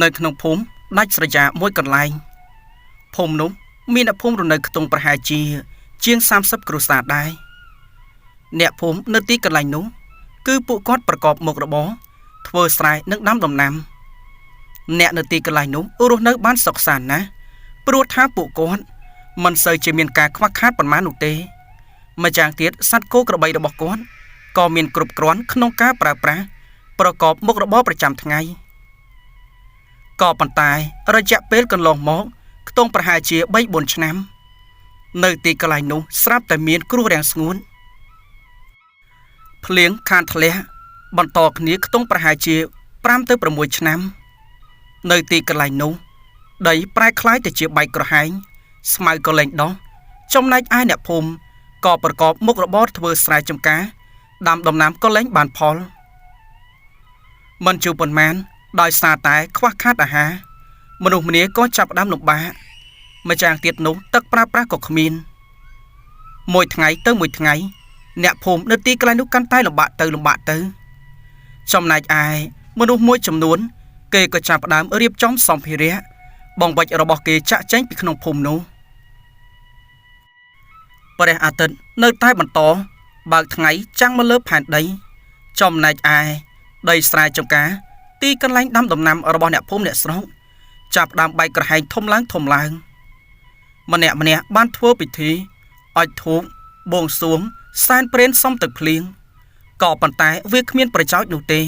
nơi khung phum đách sợi già môi còn lại phum núng miền đất phum rồi nơi tungประหารchiên 30 ครัวซาได้អ្នកភូមិនៅទីកន្លែងនោះគឺពួកគាត់ប្រកបមុខរបរធ្វើស្រែនិងដាំដំណាំអ្នកនៅទីកន្លែងនោះរស់នៅបានសុខសាន្តណាស់ព្រោះថាពួកគាត់មិនសូវជាមានការខ្វះខាតប៉ុន្មាននោះទេម្យ៉ាងទៀតសត្វគោក្របីរបស់គាត់ក៏មានគ្រប់គ្រាន់ក្នុងការប្រើប្រាស់ប្រកបមុខរបរប្រចាំថ្ងៃក៏ប៉ុន្តែរយៈពេលកន្លងមកខ្ទង់ប្រហែលជា 3-4 ឆ្នាំនៅទីកន្លែងនោះស្រាប់តែមានគ្រោះរាំងស្ងួនភ្លៀងខានធ្លាក់បន្តគ្នាខ្ទង់ប្រហែលជា 5-6 ឆ្នាំនៅទីកន្លែងនោះដីប្រែក្លាយទៅជាបែកក្រហែងស្មៅក៏លែងដុះចំណែកឯអ្នកភូមិក៏ប្រកបមុខរបរធ្វើស្រែចម្ការដាំដំណាំក៏លែងបានផលមិនជួបប៉ុន្មានដោយសារតែខ្វះខាតអាហារមនុស្សម្នាក៏ចាប់ផ្ដើមលំបាកម្យ៉ាងទៀតនោះទឹកប្រើប្រាស់ក៏គ្មានមួយថ្ងៃទៅមួយថ្ងៃអ្នកភូមិនៅទីកន្លែងនោះកាន់តែលំបាកទៅចំណែកឯមនុស្សមួយចំនួនគេក៏ចាប់ផ្ដើមរៀបចំសម្ភារៈបងបាច់របស់គេចាក់ចែងពីក្នុងភូមិនោះព្រះអាទិត្យនៅតែបន្តបើកថ្ងៃចាំងមកលើផែនដីចំណែកឯដីស្រែចម្ការទីកន្លែងដាំដំណាំរបស់អ្នកភូមិអ្នកស្រុកចាប់ផ្ដើមបែកក្រហែងធំឡើងម្នាក់បានធ្វើពិធីអុជធូបបួងសួងសែនព្រេនសុំទឹកភ្លៀងក៏ប៉ុន្តែវាគ្មានប្រយោជន៍នោះទេ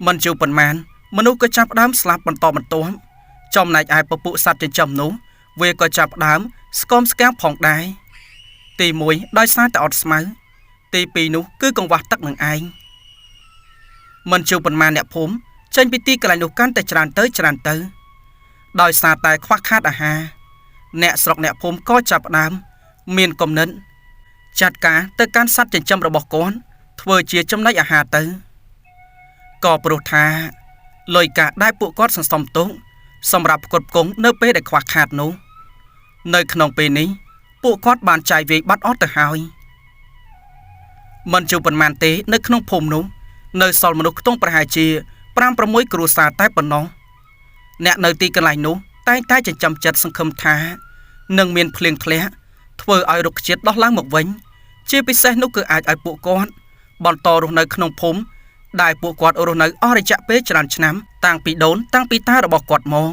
មិនជួបប៉ុន្មានមនុស្សក៏ចាប់ផ្ដើមស្លាប់បន្តបន្ទាប់ចំណែកឯពពួកសត្វចិញ្ចឹមនោះវាក៏ចាប់ផ្ដើមស្គមស្គាំងផងដែរទី1ដោយសារតែអត់ស្មៅទី2នោះគឺកង្វះទឹកនឹងឯងមិនជួបប៉ុន្មានអ្នកភូមិចេញពីទីកន្លែងនោះកាន់តែច្រើនទៅដោយសារតែខ្វះខាតអាហារអ្នកស្រុកអ្នកភូមិក៏ចាប់ផ្ដើមមានគំនិតចាត់ការទៅកាន់សត្វចិញ្ចឹមរបស់គាត់ធ្វើជាចំណីអាហារទៅក៏ព្រោះថាលុយកាក់ដែលពួកគាត់សន្សំទុកសម្រាប់ផ្គត់ផ្គង់នៅពេលដែលខ្វះខាតនោះនៅក្នុងពេលនេះពួកគាត់បានចាយវាយបាត់អស់ទៅហើយមិនជួបប៉ុន្មានទេនៅក្នុងភូមិនោះនៅសល់មនុស្សខ្ទង់ប្រហែលជា 5-6 គ្រួសារតែប៉ុណ្ណោះអ្នកនៅទីកន្លែងនោះតែងតែចិញ្ចឹមចិត្តសង្ឃឹមថានឹងមានភ្លៀងធ្លាក់ធ្វើឲ្យរុក្ខជាតិដោះឡើងមកវិញជាពិសេសនោះគឺអាចឲ្យពួកគាត់បន្តរស់នៅក្នុងភូមិដែលពួកគាត់រស់នៅអស់រយៈពេលច្រើនឆ្នាំតាំងពីដូនតាំងពីតារបស់គាត់មក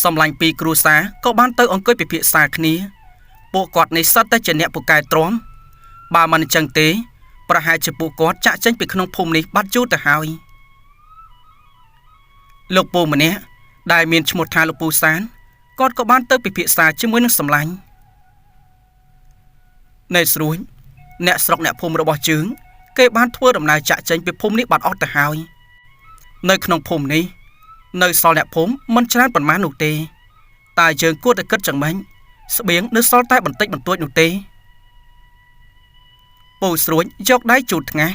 សម្លាញ់ពីគ្រួសារក៏បានទៅអង្គុយពិភាក្សាគ្នាពួកគាត់នេះសុទ្ធតែជាអ្នកពូកែទ្រាំបើមិនអញ្ចឹងទេប្រហែលជាពួកគាត់ចាក់ចេញពីក្នុងភូមិនេះបាត់យូរទៅហើយលោកពូម្នាក់ដែលមានឈ្មោះថាលោកពូសានគាត់ក៏បានទៅពិភាក្សាជាមួយនឹងសម្លាញ់នៅស្រួយអ្នកស្រុកអ្នកភូមិរបស់ជើងគេបានធ្វើដំណើរចាក់ចេញពីភូមិនេះបាត់អស់ទៅហើយនៅក្នុងភូមិនេះនៅសល់អ្នកភូមិមិនច្រើនប៉ុន្មាននោះទេតែយើងគួរតែគិតយ៉ាងម៉េចស្បៀងនៅសល់តែបន្តិចបន្តួចនោះទេពូស្រួយយកដៃជូតថ្ងាស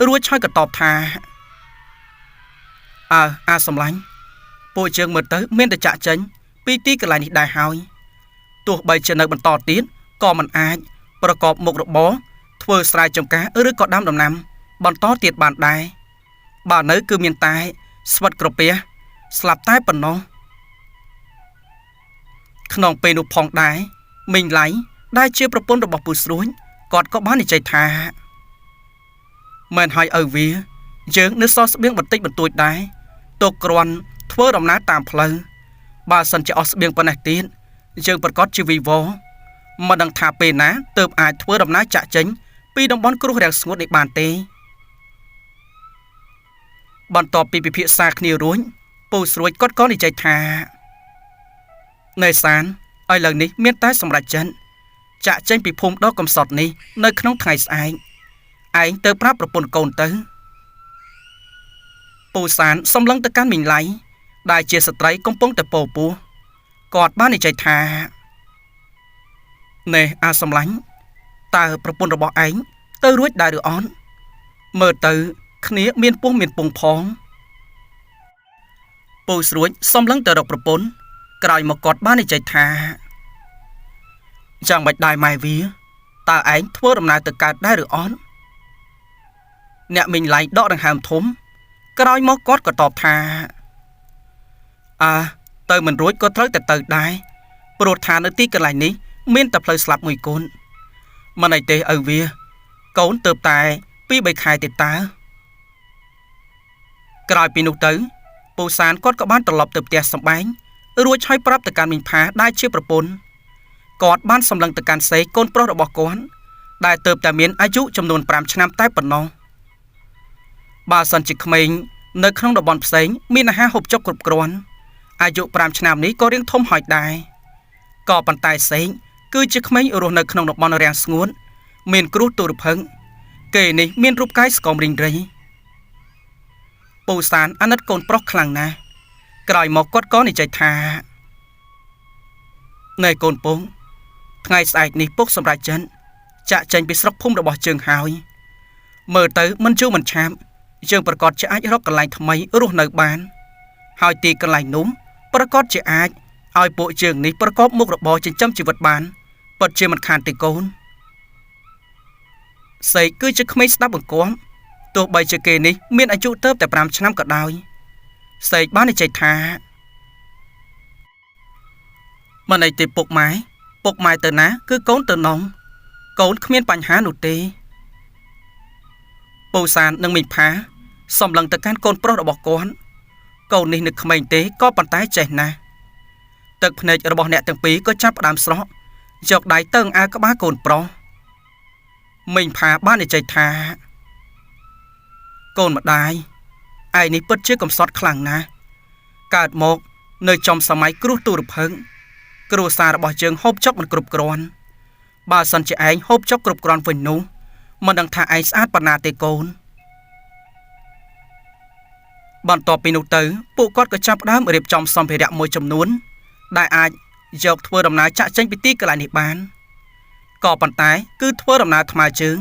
រួចហើយក៏តបថាអាសម្លាញ់ពួកយើងមើលទៅមានតែចាក់ចេញពីទីកន្លែងនេះដែរហើយទោះបីជានៅបន្តទៀតក៏មិនអាចប្រកបមុខរបរធ្វើស្រែចម្ការឬក៏ដាំដំណាំបន្តទៀតបានដែរបើនៅគឺមានតែស្វិតក្រពះស្លាប់តែប៉ុណ្ណោះក្នុងពេលនោះផងដែរមីងឡៃដែលជាប្រពន្ធរបស់ពូស្រួយគាត់ក៏បាននិយាយថាមែនហើយឪវាយើងនៅសល់ស្បៀងបន្តិចបន្តួចដែរទុកគ្រាន់ធ្វើដំណើរតាមផ្លូវបើសិនជាអស់ស្បៀងប៉ុណ្ណេះទៀតយើងប្រកាសជាវីវមិនដឹងថាពេលណាទើបអាចធ្វើដំណើរចាក់ចេញពីតំបន់គ្រោះរាំងស្ងួតនេះបានទេបន្ទាប់ពីពិភាក្សាគ្នារួចពូស្រួយគាត់ក៏និយាយថានៅសានឥឡូវនេះមានតែសម្រាប់ចិនចាក់ចេញពីភូមិដ៏កំសត់នេះនៅក្នុងថ្ងៃស្អែកឯងទៅប្រាប់ប្រពន្ធកូនទៅពូសានសំឡឹងទៅកាន់មីងឡៃដែលជាស្ត្រីកំពុងតែពោពោះគាត់បាននិយាយថាណែអាសម្លាញ់តើប្រពន្ធរបស់ឯងទៅរួចដែរឬអត់មើលទៅគ្នាមានពោះមានពងផងពូស្រួយសំឡឹងទៅរកប្រពន្ធក្រោយមកគាត់បាននិយាយថាយ៉ាងមិនដែរម៉ែវាតើឯងធ្វើដំណើរទៅកើតដែរឬអត់អ្នកមីងឡៃដកដង្ហើមធំ ក្រោយមកគាត់ក៏តបថាទៅមិនរួចក៏ត្រូវតែទៅដែរព្រោះថានៅទីកន្លែងនេះមានតែផ្លូវស្លាប់មួយកូនមិនអីទេឪវាកូនទៅតែ2-3ខែទេតើក្រោយពីនោះទៅពូសានគាត់ក៏បានត្រឡប់ទៅផ្ទះសម្បែងរួចហើយប្រាប់ទៅកាន់មីងផាដែលជាប្រពន្ធគាត់បានសម្លឹងទៅកាន់សេកកូនប្រុសរបស់គាត់ដែលទៅតែមានអាយុចំនួន5ឆ្នាំតែប៉ុណ្ណោះបើសិនជាក្មេងនៅក្នុងតំបន់ផ្សេងមានអាហារហូបចុកគ្រប់គ្រាន់អាយុ5ឆ្នាំនេះក៏រៀងធំហើយដែរក៏ប៉ុន្តែសេកគឺជាក្មេងរស់នៅក្នុងតំបន់រាំងស្ងួតមានគ្រោះទុរភិក្សគេនេះមានរូបកាយស្គមរីងរៃពូសានអាណិតកូនប្រុសខ្លាំងណាស់ក្រោយមកគាត់ក៏និយាយថាណែកូនពងថ្ងៃស្អែកនេះពុកសម្រាប់ចិនចាក់ចេញពីស្រុកភូមិរបស់ជើងហើយមើលទៅមិនជឿមិនឆាប់យើងប្រកាសជាអាចរកកន្លែងថ្មីរស់នៅបានហើយទីកន្លែងនោះប្រកាសជាអាចឲ្យពួកជើងនេះប្រកបមុខរបរចិញ្ចឹមជីវិតបានពិតជាមិនខានទេកូនសេកគឺជាក្មេងស្ដាប់បង្គាប់ទោះបីជាគេនេះមានអាយុទៅតែ5ឆ្នាំក៏ដោយសេកបាននិយាយថាមិនអីទេពុកម៉ែទៅណាគឺកូនទៅនងកូនគ្មានបញ្ហានោះទេពូសាននិងមីងផាសម្លឹងទៅកាន់កូនប្រុសរបស់គាត់កូននេះនៅក្មេងទេក៏ប៉ុន្តែចេះណាស់ទឹកភ្នែករបស់អ្នកទាំងពីរក៏ចាប់ផ្ដើមស្រក់យកដៃទៅអើក្បាលកូនប្រុសមីងផាបាននិយាយថាកូនម្ដាយឯនេះពិតជាកំសត់ខ្លាំងណាស់កើតមកនៅចំសម័យគ្រោះទុរភិក្សគ្រួសាររបស់យើងហូបចុកមិនគ្រប់គ្រាន់បើសិនជាឯងហូបចុកគ្រប់គ្រាន់វិញនោះមិនដឹងថាឯងស្អាតប៉ុណ្ណាទេកូនបន្ទាប់ពីនោះទៅពួកគាត់ក៏ចាប់ផ្ដើមរៀបចំសម្ភារៈមួយចំនួនដែលអាចយកធ្វើដំណើរចាក់ចេញពីទីកន្លែងនេះបានក៏ប៉ុន្តែគឺធ្វើដំណើរថ្មើរជើង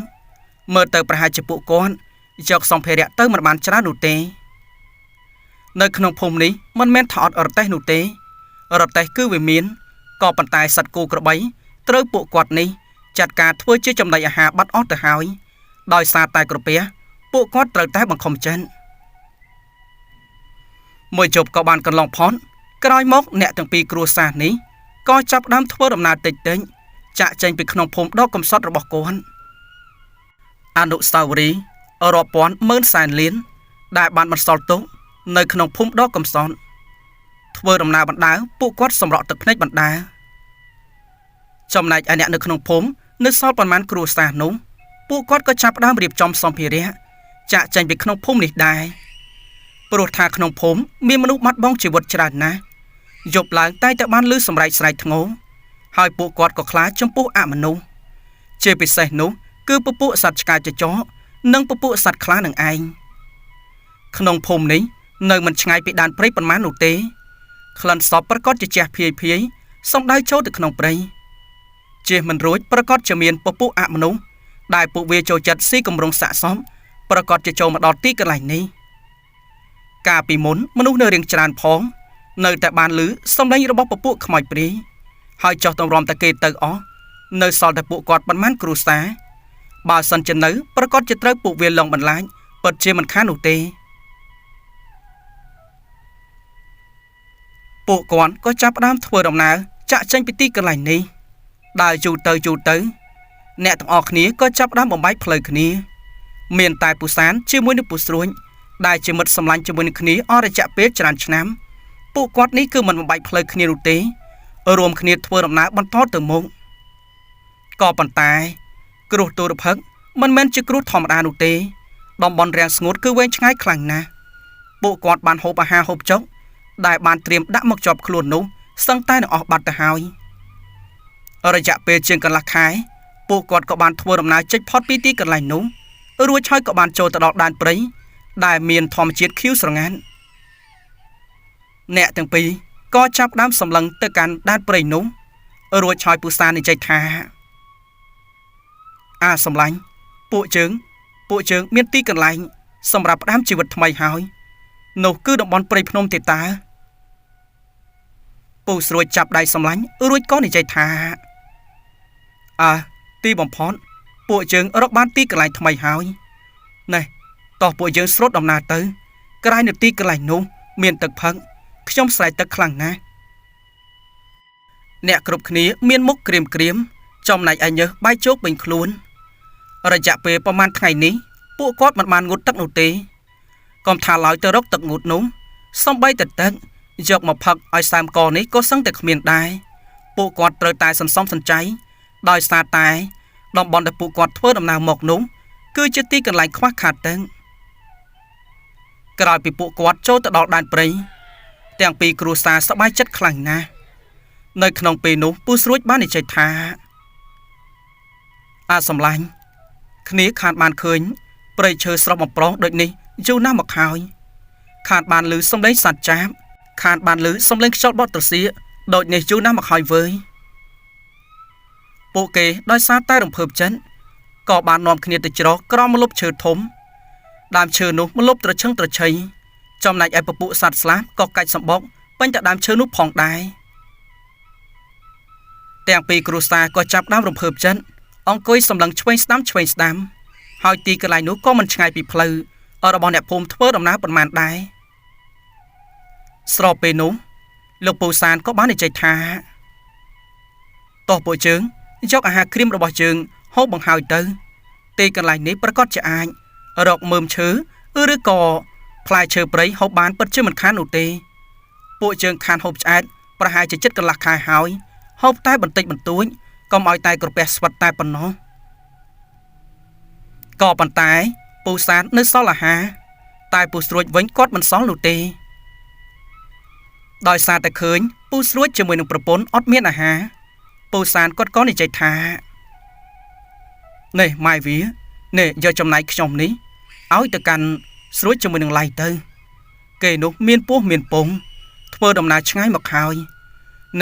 មើលទៅប្រហែលជាពួកគាត់យកសម្ភារៈទៅមិនបានច្រើននោះទេនៅក្នុងភូមិនេះមិនមែនថាអត់រទេះនោះទេរទេះគឺវាមានក៏ប៉ុន្តែសត្វគោក្របីត្រូវពួកគាត់នេះចាត់ការធ្វើជាចំណីអាហារបាត់អស់ទៅហើយដោយសារតែក្រពះពួកគាត់ត្រូវតែបង្ខំចិនមួយជប់ក៏បានកន្លងផុតក្រោយមកអ្នកទាំងពីរគ្រួសារនេះក៏ចាប់ផ្ដើមធ្វើដំណើរតិចចាក់ចេញពីក្នុងភូមិដ៏កំសត់របស់គាត់អនុស្សាវរីយ៍រាប់ពាន់ម៉ឺនសែនលានដែលបានបន្សល់ទុកនៅក្នុងភូមិដ៏កំសត់ធ្វើដំណើរបណ្ដើរពួកគាត់សម្រក់ទឹកភ្នែកបណ្ដើរចំណែកឯអ្នកនៅក្នុងភូមិនៅសល់ប៉ុន្មានគ្រួសារនោះពួកគាត់ក៏ចាប់ផ្ដើមរៀបចំសម្ភារៈចាក់ចេញពីក្នុងភូមិនេះដែរព្រោះថាក្នុងភូមិមានមនុស្សបាត់បង់ជីវិតច្រើនណាស់យប់ឡើងតែបានឮសម្រែកស្រែកធ្ងោហើយពួកគាត់ក៏ខ្លាចចំពោះអមនុស្សជាពិសេសនោះគឺពពួកសត្វឆ្កែចចកនិងពពួកសត្វខ្លានឹងឯងក្នុងភូមិនេះនៅមិនឆ្ងាយពីដែនព្រៃប៉ុន្មាននោះទេក្លិនសពប្រកាសជាជះភាយសំដៅចូលទៅក្នុងព្រៃជិះមិនរួចប្រកាសជាមានពពួកអមនុស្សដែលពួកវាចូលចិត្តស៊ីគម្រោងសាកសមប្រកាសជាចូលមកដល់ទីកន្លែងនេះកាលពីមុនមនុស្សនៅរៀងច្រើនផងនៅតែបានឮសំឡេងរបស់ពពួកខ្មោចព្រាយហើយចោះតម្រាំតែគេទៅអស់នៅសល់តែពួកគាត់ប៉ុន្មានគ្រួសារបើសិនជានៅប្រកាសជាត្រូវពួកវាលងបន្លាចពិតជាមិនខាននោះទេពួកគាត់ក៏ចាប់ផ្ដើមធ្វើដំណើរចាក់ចេញពីទីកន្លែងនេះដើរយូរទៅអ្នកទាំងអស់គ្នាក៏ចាប់ផ្ដើមបំបែកផ្លូវគ្នាមានតែពូសានជាមួយនឹងពូស្រួញដែលជាមិត្តសម្លាញ់ជាមួយនឹងគ្នាអស់រយៈពេលច្រើនឆ្នាំពួកគាត់នេះគឺមិនបំបែកផ្លូវគ្នានោះទេរួមគ្នាធ្វើដំណើរបន្តទៅមុខក៏ប៉ុន្តែគ្រោះទុរភិក្សមិនមែនជាគ្រោះធម្មតានោះទេតំបន់រាំងស្ងួតគឺវែងឆ្ងាយខ្លាំងណាស់ពួកគាត់បានហូបអាហារហូបចុកដែលបានត្រៀមដាក់មកជាប់ខ្លួននោះសឹងតែនឹងអស់បាត់ទៅហើយរយៈពេលជាងកន្លះខែពួកគាត់ក៏បានធ្វើដំណើរចេញផុតពីទីកន្លែងនោះរួចហើយក៏បានចូលទៅដល់ដែនព្រៃដែលមានធម្មជាតិខៀវស្រងាត់អ្នកទាំងពីរក៏ចាប់ផ្ដើមសម្លឹងទៅកាន់ដែនព្រៃនោះរួចហើយពូសាននិយាយថាសម្លាញ់ពួកជើងមានទីកន្លែងសម្រាប់ផ្ដាំជីវិតថ្មីហើយនោះគឺតំបន់ព្រៃភ្នំទេតាពូស្រួយចាប់ដៃសម្លាញ់រួចក៏និយាយថាទីបំផុតពួកយើងរកបានទីកន្លែងថ្មីហើយណែតោះពួកយើងស្រុតដំណើរទៅ ក្រៃនៅទីកន្លែងនោះមានទឹកផឹកខ្ញុំស្រែកទឹកខ្លាំងណាស់អ្នកគ្រប់គ្នាមានមុខក្រៀមចំណែកឯញើសបាយជោគពេញខ្លួនរយៈពេលប្រហែលថ្ងៃនេះពួកគាត់មិនបានងូតទឹកនោះទេកុំថាឡើយទៅរកទឹកងូតនោះសំបីតែទឹកយកមកផឹកឲ្យសើមកនេះក៏សឹងតែគ្មានដែរពួកគាត់ត្រូវតែសន្សំសំចៃដោយសារតែតំបន់ដែលពួកគាត់ធ្វើដំណើរមកនោះគឺជាទីកន្លែងខ្វះខាតទឹកក្រោយពីពួកគាត់ចូលទៅដល់ដែនព្រៃទាំងពីរគ្រួសារសប្បាយចិត្តខ្លាំងណាស់នៅក្នុងពេលនោះពូស្រួចបាននិយាយថាសំឡាញ់គ្នាខានបានឃើញព្រៃឈើស្រស់បំប្រងដូចនេះយូរណាស់មកហើយខានបានឮសំឡេងសត្វចាបខានបានឮសំឡេងខ្យល់បក់ត្រសៀកដូចនេះយូរណាស់មកហើយវើយពួកគេដោយសារតែរំភើបចិត្តក៏បាននាំគ្នាទៅច្រកក្រោមម្លប់ឈើធំដើមឈើនោះម្លប់ត្រឈឹងត្រឈៃចំណែកឯពពួកសត្វស្លាបក៏កាច់សម្បុកពេញតែដើមឈើនោះផងដែរទាំងពីរគ្រួសារក៏ចាប់ដើមរំភើបចិត្តអង្គុយសម្លឹងឆ្វេងស្ដាំហើយទីកន្លែងនោះក៏មិនឆ្ងាយពីផ្លូវរបស់អ្នកភូមិធ្វើដំណើរប៉ុន្មានដែរស្របពេលនោះលោកពូសានក៏បាននិយាយថាតោះពួកជើងយកអាហារក្រៀមរបស់ជើងហូបបង្ហើយទៅទីកន្លែងនេះប្រកាសជាអាចរកមើមឈើឬក៏ផ្លែឈើព្រៃហូបបានពិតជាមិនខាននោះទេពួកជើងខានហូបឆ្អែតប្រហែលជាចិត្តកន្លះខែហើយហូបតែបន្តិចបន្តួចកុំឲ្យតែក្រពះស្វិតតែប៉ុណ្ណោះក៏ប៉ុន្តែពូសាននៅសល់អាហារតែពូស្រួចវិញគាត់មិនសល់នោះទេដោយសារតែឃើញពូស្រួចជាមួយនឹងប្រពន្ធអត់មានអាហារពូសានគាត់ក៏និយាយថានេះម៉ែវានេះយកចំណែកខ្ញុំនេះឲ្យទៅកាន់ស្រួចជាមួយនឹងឡៃទៅគេនោះមានពោះមានពងធ្វើដំណើរឆ្ងាយមកហើយ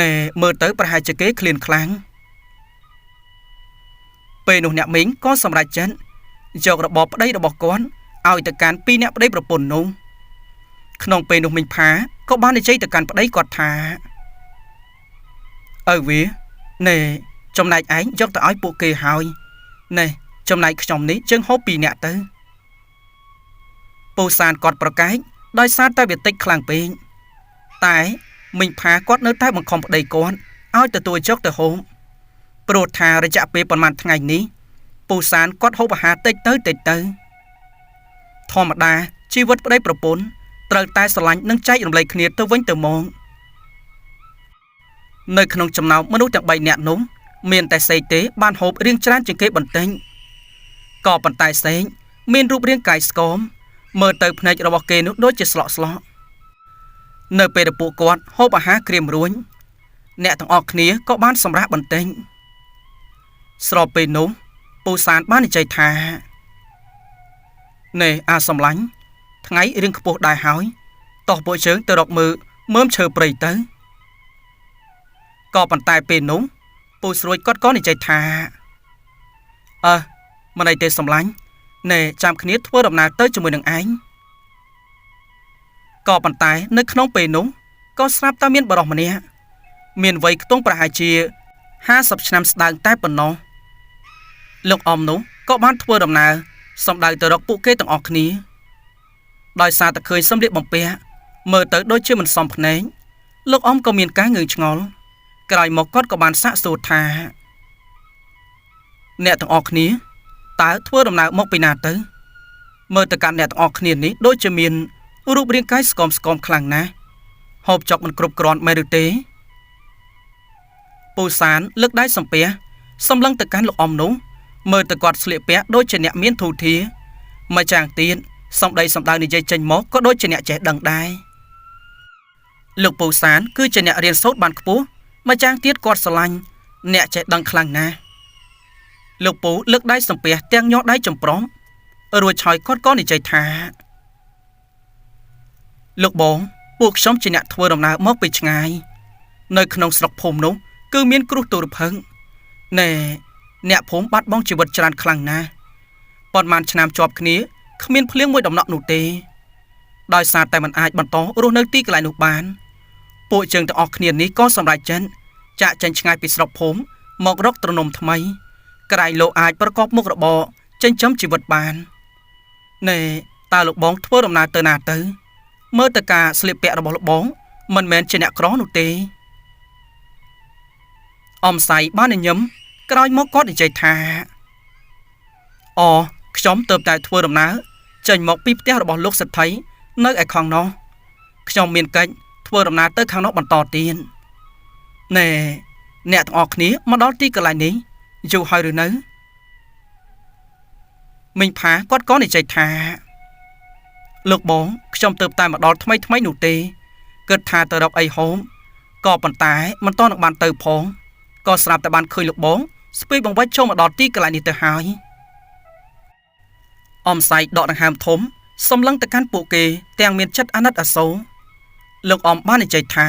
ណែមើលទៅប្រហែលជាគេឃ្លានខ្លាំងពេលនោះអ្នកមីងក៏សម្រេចចិត្តយករបបប្តីរបស់គាត់ឲ្យទៅកាន់ពីរអ្នកប្តីប្រពន្ធនោះក្នុងពេលនោះមីងផាក៏បាននិយាយទៅកាន់ប្តីគាត់ថាវាណែចំណែកឯងយកទៅឲ្យពួកគេហើយណែចំណែកខ្ញុំនេះជើងហូបពីរអ្នកទៅពូសានគាត់ប្រកែកដោយសារតែវាតិចខ្លាំងពេកតែមីងផាគាត់នៅតែបង្ខំប្តីគាត់ឲ្យទទួលយកទៅហូបព្រោះថារយៈពេលប្រហែលថ្ងៃនេះពូសានគាត់ហូបអាហារតិចទៅធម្មតាជីវិតប្តីប្រពន្ធត្រូវតែស្រឡាញ់និងចែករំលែកគ្នាទៅវិញទៅមកនៅក្នុងចំណោមមនុស្សទាំង3នាក់នោះមានតែសេកទេបានហូបរៀងច្រើនជាងគេបន្តិចក៏ប៉ុន្តែសេកមានរូបរាងកាយស្គមមើលទៅភ្នែករបស់គេនោះដូចជាស្លក់នៅពេលដែលពួកគាត់ហូបអាហារក្រៀមរួញអ្នកទាំងអស់គ្នាក៏បានសម្រាកបន្តិចស្របពេលនោះពូសានបាននិយាយថាណែសំឡាញ់ថ្ងៃរៀងខ្ពស់ដែរហើយតោះពួកជើងទៅរកមើមឈើព្រៃទៅក៏ប៉ុន្តែពេលនោះពូស្រួយគាត់ក៏និយាយថាមិនអីទេសំឡាញ់ណែចាំគ្នាធ្វើដំណើរទៅជាមួយនឹងឯងក៏ប៉ុន្តែនៅក្នុងពេលនោះក៏ស្រាប់តែមានបរិសម្នាក់មានវ័យខ្ទង់ប្រហែលជា50ឆ្នាំស្ដើងតែប៉ុណ្ណោះលោកអ៊ំនោះក៏បានធ្វើដំណើរសម្ដៅទៅរកពួកគេទាំងអស់គ្នាដោយសារតែឃើញសម្លៀកបំពាក់មើលទៅដូចជាមិនសមភ្នែកលោកអ៊ំក៏មានការងឿងឆ្ងល់ក្រោយមកគាត់ក៏បានសាកសួរថាអ្នកទាំងអស់គ្នាតើធ្វើដំណើរមកពីណាទៅមើលទៅកាន់អ្នកទាំងអស់គ្នានេះដូចជាមានរូបរាងកាយស្គមខ្លាំងណាស់ហូបចុកមិនគ្រប់គ្រាន់មែនឬទេពូសានលើកដៃសំពះសម្លឹងទៅកាន់លោកអ៊ំនោះមើលទៅគាត់ស្លៀកពាក់ដូចជាអ្នកមានធូរធារម្យ៉ាងទៀតសម្ដីសម្ដៅនិយាយចេញមកក៏ដូចជាអ្នកចេះដឹងដែរលោកពូសានគឺជាអ្នករៀនសូត្របានខ្ពស់ម្យ៉ាងទៀតគាត់ស្រឡាញ់អ្នកចេះដឹងខ្លាំងណាស់លោកពូលើកដៃសំពះទាំងញ័រដៃចម្ប្រងរួចហើយគាត់ក៏និយាយថាលោកបងពួកខ្ញុំជាអ្នកធ្វើដំណើរមកពីឆ្ងាយនៅក្នុងស្រុកភូមិនោះគឺមានគ្រោះទុរភិក្សណែអ្នកភូមិបាត់បង់ជីវិតច្រើនខ្លាំងណាស់ប៉ុន្មានឆ្នាំជាប់គ្នាគ្មានភ្លៀងមួយដំណក់នោះទេដោយសារតែมันអាចបន្តរស់នៅទីកន្លែងនោះបានពួកជើងទាំងអស់គ្នានេះក៏សម្រេចចិត្តចាក់ចេញឆ្ងាយពីស្រុកភូមិមករកត្រនំថ្មីក្រែងលោកអាចប្រកបមុខរបរចិញ្ចឹមជីវិតបានណែតើលោកបងធ្វើដំណើរទៅណាទៅ មើលទៅការស្លៀកពាក់របស់លោកបងមិនមែនជាអ្នកក្រនោះទេអំស័យបានញញឹមក្រោយមកគាត់និយាយថាអូខ្ញុំទៅតែធ្វើដំណើរចេញមកពីផ្ទះរបស់លោកសេដ្ឋីនៅឯខាងនោះខ្ញុំមានកិច្ចធ្វើដំណើរទៅខាងនោះបន្តទៀតណែអ្នកទាំងអស់គ្នាមកដល់ទីកន្លែងនេះយូរហើយឬនៅមីងផាគាត់ក៏និយាយថាលោកបងខ្ញុំទៅតែមកដល់ថ្មីនោះទេគិតថាទៅរកអីហូមក៏ប៉ុន្តែមិនតនឹងបានទៅផងក៏ស្រាប់តែបានឃើញលោកបងស្ពីបង្វិចចូលមកដល់ទីកន្លែងនេះទៅហើយអំស័យដកដង្ហើមធំសំឡឹងទៅកាន់ពួកគេទាំងមានចិត្តអាណិតអាសូរលោកអមបាននិយាយថា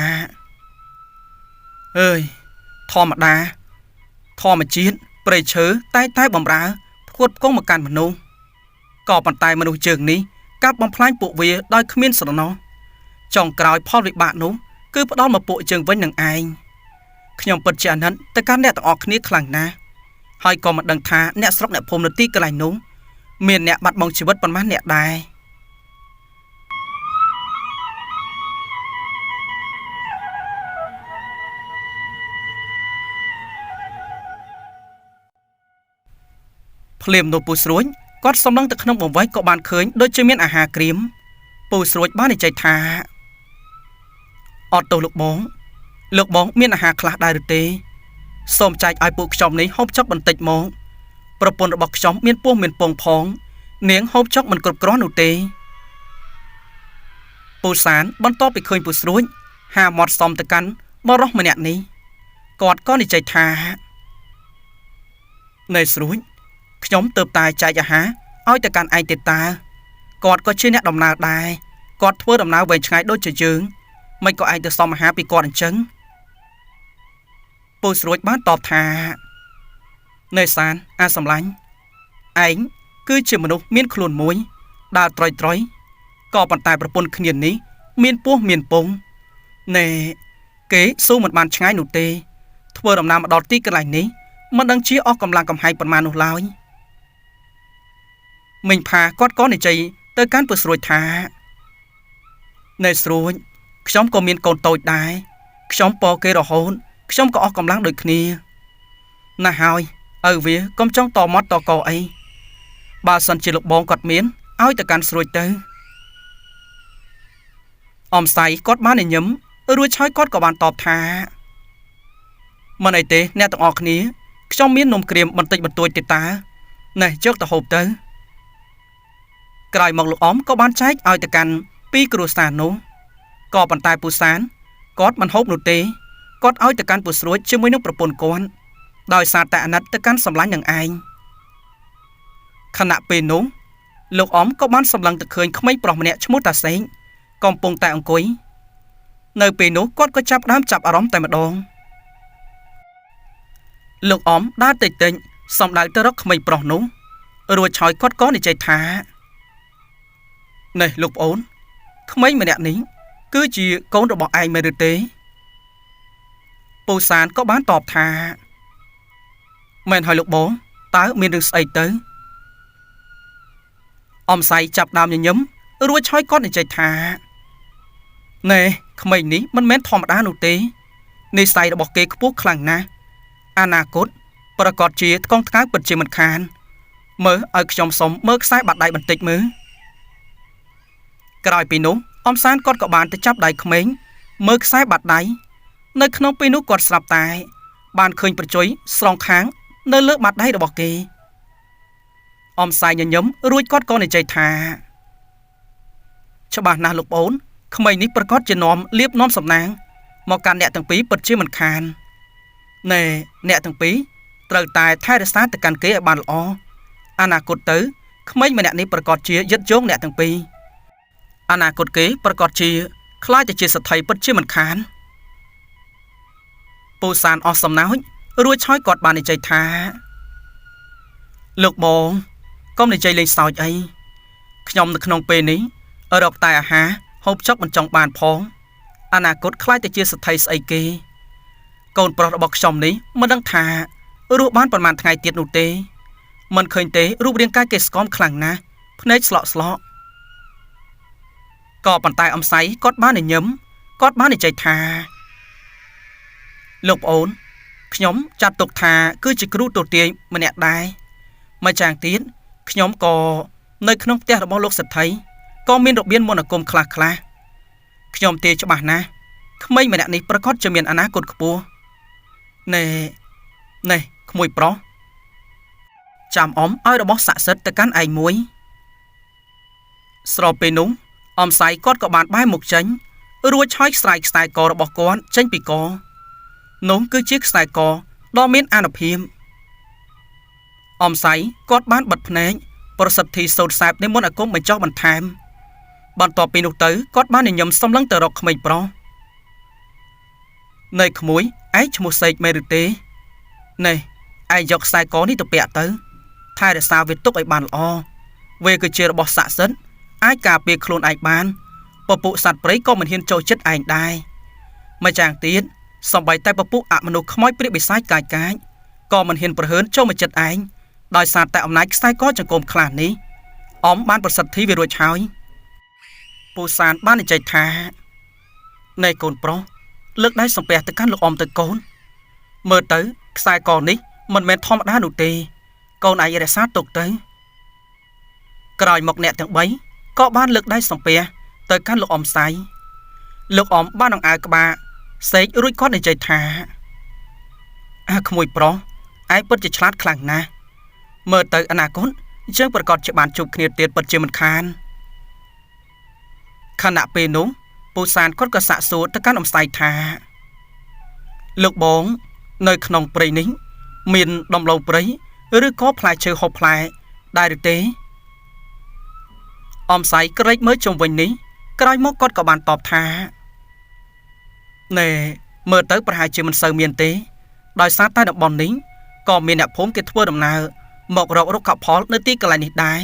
អើយធម្មតាធម្មជាតិព្រៃឈើតែបំរើផ្គត់ផ្គង់មកកាន់មនុស្សក៏ប៉ុន្តែមនុស្សជើងនេះកាប់បំផ្លាញពួកវាដោយគ្មានស្រណោះចុងក្រោយផលវិបាកនោះគឺផ្ដាល់មកពួកជើងវិញនឹងឯងខ្ញុំពិតជាអាណិតទៅកាន់អ្នកទាំងអស់គ្នាខ្លាំងណាស់ហើយក៏មិនដឹងថាអ្នកស្រុកអ្នកភូមិនៅទីកន្លែងនោះមានអ្នកបាត់បង់ជីវិតប៉ុន្មានអ្នកដែរភ្លាមនោះពូស្រួយគាត់សំឡឹងទៅក្នុងបង្វែកក៏បានឃើញដូចជាមានអាហារក្រៀមពូស្រួយបាននិយាយថាអត់ទោសលោកបងមានអាហារខ្លះដែរឬទេសូមចែកឲ្យពួកខ្ញុំនេះហូបចុកបន្តិចមកប្រពន្ធរបស់ខ្ញុំមានពោះមានពងផងនាងហូបចុកមិនគ្រប់គ្រាន់នោះទេពូសានបន្ទាប់ពីឃើញពូស្រួយហាមាត់សមទៅកាន់បរិសម្នាក់នេះគាត់ក៏និយាយថាណែស្រួយខ្ញុំទៅតែចែកអាហារឲ្យទៅកាន់ឯងទេតាគាត់ក៏ជាអ្នកដំណើរដែរគាត់ធ្វើដំណើរវែងឆ្ងាយដូចជាយើងមិនក៏ឯងទៅសុំអាហារពីគាត់អញ្ចឹងពូស្រួយបានតបថាណែសានអាសំឡាញ់ឯងគឺជាមនុស្សមានខ្លួនមួយដើរត្រុយក៏ប៉ុន្តែប្រពន្ធគ្នានេះមានពោះមានពងណែគេស៊ូមិនបានឆ្ងាយនោះទេធ្វើដំណើរមកដល់ទីកន្លែងនេះមិនដឹងជាអស់កម្លាំងកំហែងប៉ុន្មាននោះឡើយមិញផាគាត់ក៏និយាយទៅកាន់ពូស្រួយថាណែស្រួយខ្ញុំក៏មានកូនតូចដែរខ្ញុំពគេរហូតខ្ញុំក៏អស់កម្លាំងដូចគ្នាណាស់ហើយឪវាកុំចង់តមាត់តកអីបើសិនជាលោកបងគាត់មានឲ្យទៅកាន់ស្រួយទៅអំស័យគាត់បានញញឹមរួចហើយគាត់ក៏បានតបថាមិនអីទេអ្នកទាំងអស់គ្នាខ្ញុំមាននំក្រៀមបន្តិចបន្តួចទេតាណែយកទៅហូបទៅក្រោយមកលោកអមក៏បានចែកឲ្យទៅកាន់ពីរគ្រួសារនោះក៏ប៉ុន្តែពូសានគាត់មិនហូបនោះទេគាត់ឲ្យទៅកាន់ពូស្រួយជាមួយនឹងប្រពន្ធគាត់ដោយសារតែអាណិតទៅកាន់សម្លាញ់នឹងឯងខណៈពេលនោះលោកអមក៏បានសម្លឹងទៅឃើញក្មេងប្រុសម្នាក់ឈ្មោះតាសេងកំពុងតែអង្គុយនៅពេលនោះគាត់ក៏ចាប់អារម្មណ៍តែម្ដងលោកអមដើរតិចសំដៅទៅរកក្មេងប្រុសនោះរួចហើយគាត់ក៏និយាយថានេះលោកប្អូនក្មេងម្នាក់នេះគឺជាកូនរបស់ឯងមែនឬទេពូសានក៏បានតបថាមែនហើយលោកបងតើមានរឿងស្អីទៅអំស័យចាប់ដើមញញឹមរួចហើយគាត់និយាយថាណែក្មេងនេះមិនមែនធម្មតានោះទេនិស្ស័យរបស់គេខ្ពស់ខ្លាំងណាស់អនាគតប្រកាសជាថ្កងថ្កើងពិតជាមិនខានមើលឲ្យខ្ញុំសុំមើលខ្សែបាត់ដៃបន្តិចមើលក្រោយពីនោះអំសានគាត់ក៏បានទៅចាប់ដៃក្មេងមើលខ្សែបាត់ដៃនៅក្នុងពេលនោះគាត់ស្រាប់តែបានឃើញប្រជុយស្រងខាងនៅលើបាត់ដៃរបស់គេអំសាយញញឹមរួចគាត់ក៏និយាយថាច្បាស់ណាស់លោកប្អូនក្មេងនេះប្រកាសជានាំលៀបនាំសំណាងមកកាន់អ្នកទាំងពីរពិតជាមិនខានណែអ្នកទាំងពីរត្រូវតែថែរក្សាទៅកាន់គេឲ្យបានល្អអនាគតទៅក្មេងម្នាក់នេះប្រកាសជាយឹតយងអ្នកទាំងពីរអនាគតគេប្រកាសជាខ្លាចទៅជាសទ្ធិពិតជាមិនខានពូសានអស់សំណោចរួចហើយគាត់បាននិយាយថាលោកបងកុំនិយាយលេងសើចអីខ្ញុំនៅក្នុងពេលនេះរកតែអាហារហូបចុកមិនចង់បានផងអនាគតខ្លាចទៅជាសទ្ធិស្អីគេកូនប្រុសរបស់ខ្ញុំនេះមិនដឹងថារស់បានប្រហែលថ្ងៃទៀតនោះទេមិនឃើញទេរូបរាងកាយគេស្គមខ្លាំងណាស់ភ្នែកស្លក់ ក៏ប៉ុន្តែអំស័យគាត់បានញញឹមគាត់បាននិយាយថាលោកប្អូនខ្ញុំចាត់ទុកថាគឺជាគ្រូទូទាយម្នាក់ដែរម្យ៉ាងទៀតខ្ញុំក៏នៅក្នុងផ្ទះរបស់លោកសេដ្ឋីក៏មានរបៀនមន្តអាគមខ្លះខ្ញុំទាយច្បាស់ណាស់ក្មេងម្នាក់នេះប្រកាសជាមានអនាគតខ្ពស់ណែក្មួយប្រុសចាំអ៊ំឲ្យរបស់ស័ក្តិសិទ្ធិទៅកាន់ឯងមួយស្របពេលនោះអំស័យគាត់ក៏បានបែរមុខចេញរួចឆោយខ្សែខ្សែករបស់គាត់ចេញពីកនោះគឺជាខ្សែកដ៏មានអានុភាពអំស័យគាត់បានបិទភ្នែកប្រសិទ្ធិសូត្រសែបនៃមន្តអាគមបញ្ចុះបន្ថែមបន្ទាប់ពីនោះទៅគាត់បានញញឹមសម្លឹងទៅរកក្មេងប្រុសនៃក្មួយឯងឈ្មោះសេកមែនឬទេណែឯងយកខ្សែកនេះទៅពាក់ទៅថែរក្សាវាទុកឲ្យបានល្អវាគឺជារបស់ស័ក្តិសិទ្ធិអាចការពារខ្លួនឯងបានពពួកសត្វព្រៃក៏មិនហ៊ានចូលចិត្តឯងដែរម្យ៉ាងទៀតសម្បីតែពពួកអមនុស្សខ្មោចព្រាយបិសាចកាយក៏មិនហ៊ានប្រហើនចូលមកចិត្តឯងដោយសារតែអំណាចខ្សែកចង្គមខ្លះនេះអ៊ំបានប្រសិទ្ធិវារួចហើយពូសានបាននិយាយថាណែកូនប្រុសលើកដៃសំពះទៅកាន់លោកអ៊ំទៅកូនមើលទៅខ្សែកនេះមិនមែនធម្មតានោះទេកូនឯងរក្សាទុកទៅក្រោយមកអ្នកទាំង3ក៏បានលើកដៃសំពះទៅកាន់លោកអ៊ំសៃលោកអ៊ំបានអង្អើក្បាលសេករួចគាត់និយាយថាក្មួយប្រុសឯងពិតជាឆ្លាតខ្លាំងណាស់មើលទៅអនាគតយើងប្រកាសជាបានជួបគ្នាទៀតពិតជាមិនខានខណៈពេលនោះពូសានគាត់ក៏សាកសួរទៅកាន់អំស័យថាលោកបងនៅក្នុងព្រៃនេះមានដំឡូងព្រៃឬក៏ផ្លែឈើហូបផ្លែដែរឬទេអំស័យក្រេកមើលជុំវិញនេះក្រោយមកគាត់ក៏បានតបថាណែមើលទៅប្រហែលជាមិនសូវមានទេដោយសារតែតំបន់នេះក៏មានអ្នកភូមិគេធ្វើដំណើរមករករុក្ខផលនៅទីកន្លែងនេះដែរ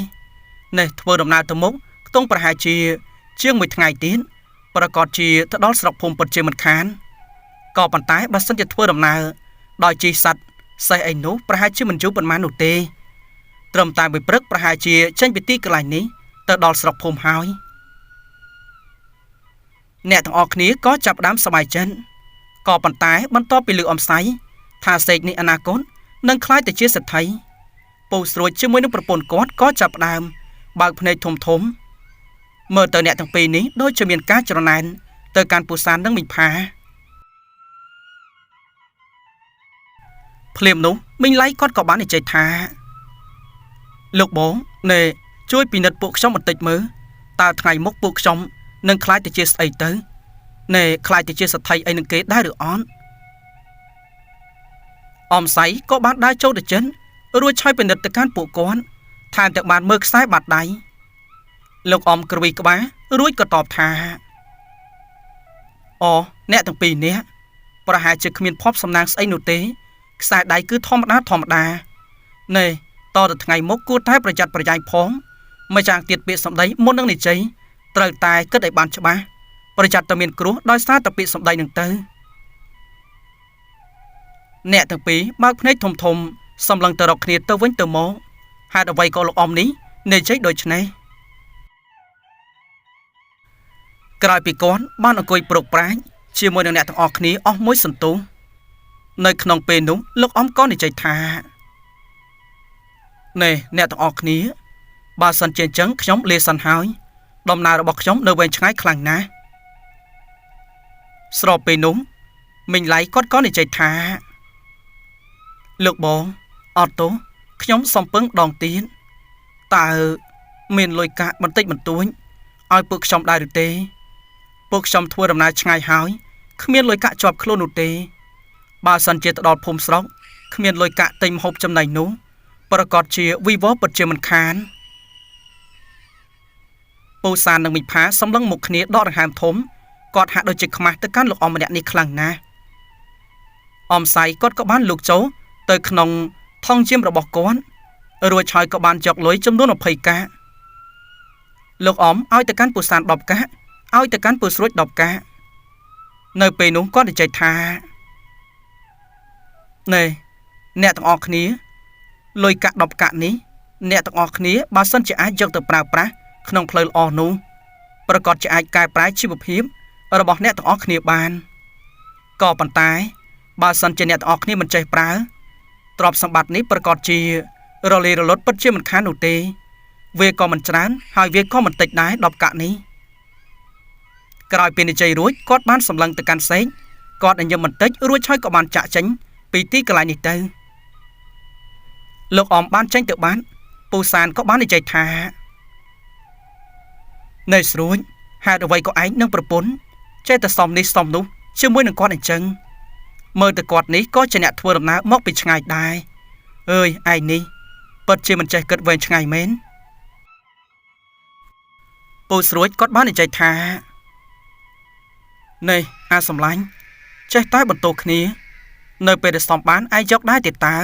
ណែធ្វើដំណើរទៅមុខខ្ទង់ប្រហែលជាង1ថ្ងៃទៀតប្រកាសជាទៅដល់ស្រុកភូមិពិតជាមិនខានក៏ប៉ុន្តែបើសិនជាធ្វើដំណើរដោយជិះសัตว์សេះអីនោះប្រហែលជាមិនយូរប៉ុន្មាននោះទេត្រឹមតែមួយព្រឹកប្រហែលជាចេញពីទីកន្លែងនេះទៅដល់ស្រុកភូមិហើយអ្នកទាំងអស់គ្នាក៏ចាប់ផ្ដើមសប្បាយចិត្តក៏ប៉ុន្តែបន្ទាប់ពីលើអំស័យថាសេកនេះអនាគតនឹងក្លាយទៅជាសេដ្ឋីពូស្រួចជាមួយនឹងប្រពន្ធគាត់ក៏ចាប់ផ្ដើមបើកភ្នែកធំមើលទៅអ្នកទាំងពីរនេះដូចជាមានការច្រណែនទៅកាន់ពូសាននិងមីងផាភ្លាមនោះមីងឡៃគាត់ក៏បាននិយាយថាលោកបងណែជួយពិនិត្យពួកខ្ញុំបន្តិចមើលតើថ្ងៃមុខពួកខ្ញុំនឹងខ្លាចទៅជាស្អីទៅណែខ្លាចទៅជាសេដ្ឋីអីនឹងគេដែរឬអត់អំស័យក៏បានដើរចូលទៅចិនរួចឆាយពិនិត្យទៅកាន់ពួកគាត់ថែមទាំងបានមើលខ្សែបាត់ដៃលោកអ៊ំក្រវីក្បាលរួចក៏តបថាអូអ្នកទាំងពីរនេះប្រហែលជាគ្មានភ័ព្វសំណាងស្អីនោះទេខ្សែដៃគឺធម្មតាណែតទៅថ្ងៃមុខគួរតែប្រយ័ត្នប្រយែងផងម្យ៉ាងទៀតពាក្យសម្ដីមុននឹងនិយាយត្រូវតែគិតឲ្យបានច្បាស់ប្រយ័ត្នតែមានគ្រោះដោយសារតែពាក្យសម្ដីនឹងទៅអ្នកទាំងពីរបើកភ្នែកធំសម្លឹងទៅរកគ្នាទៅវិញទៅមកហេតុអ្វីក៏លោកអ៊ំនេះនិយាយដូចនេះក្រោយពីគាត់បានអង្គុយប្រកប្រាជ្ញជាមួយនឹងអ្នកទាំងអស់គ្នាអស់មួយសន្ទុះនៅក្នុងពេលនោះលោកអ៊ំក៏និយាយថាណែអ្នកទាំងអស់គ្នាបើសិនជាអញ្ចឹងខ្ញុំលាសិនហើយដំណើររបស់ខ្ញុំនៅវែងឆ្ងាយខ្លាំងណាស់ស្របពេលនោះមីងឡៃគាត់ក៏និយាយថាលោកបងអត់ទោះខ្ញុំសំពឹងដងទៀតតើមានលុយកាក់បន្តិចបន្តួចឲ្យពួកខ្ញុំដែរឬទេពួកខ្ញុំធ្វើដំណើរឆ្ងាយហើយគ្មានលុយកាក់ជាប់ខ្លួននោះទេបើសិនជាទៅដល់ភូមិស្រុកគ្មានលុយកាក់ទិញម្ហូបចំណីនោះប្រកាសជាវិវត្តពិតជាមិនខានពូសាននិងមីផាសម្លឹងមុខគ្នាដកដង្ហើមធំគាត់ហាក់ដូចជាខ្មាស់ទៅកាន់លោកអ៊ំម្នាក់នេះខ្លាំងណាស់អ៊ំសៃគាត់ក៏បានលូកចូលទៅក្នុងថង់យាមរបស់គាត់រួចហើយក៏បានយកលុយចំនួន20កាក់លោកអ៊ំឲ្យទៅកាន់ពូសាន10កាក់ឲ្យទៅកាន់ពូស្រួច10កាក់នៅពេលនោះគាត់និយាយថាណែអ្នកទាំងអស់គ្នាលុយកាក់10កាក់នេះអ្នកទាំងអស់គ្នាបើសិនជាអាចយកទៅប្រើប្រាស់ក្នុងផ្លូវល្អនោះ ប្រកាសជាអាចកែប្រែជីវភាពរបស់អ្នកទាំងអស់គ្នាបានក៏ប៉ុន្តែបើសិនជាអ្នកទាំងអស់គ្នាមិនចេះប្រើទ្រព្យសម្បត្តិនេះប្រកាសជារលាយរលត់ពិតជាមិនខាននោះទេវាក៏មិនច្រើនហើយវាក៏មិនតិចដែរ10កាក់នេះក្រោយពីនិយាយរួចគាត់បានសម្លឹងទៅកាន់សេកគាត់ញញឹមបន្តិចរួចហើយក៏បានចាក់ចេញពីទីកន្លែងនេះទៅលោកអមបានចេញទៅបានពូសានក៏បាននិយាយថានៅស្រួចហេតុអ្វីក៏ឯងនឹងប្រពន្ធចេះតែសំនេះសំនោះជាមួយនឹងគាត់អញ្ចឹងមើលទៅគាត់នេះក៏ជាអ្នកធ្វើដំណើរមកពីឆ្ងាយដែរអើយឯងនេះពិតជាមិនចេះគិតវែងឆ្ងាយមែនពូស្រួចគាត់បាននិយាយថានេះអាសំឡាញ់ចេះតែបន្ទោសគ្នានៅពេលដែលសំបានឯងយកដែរទេតើ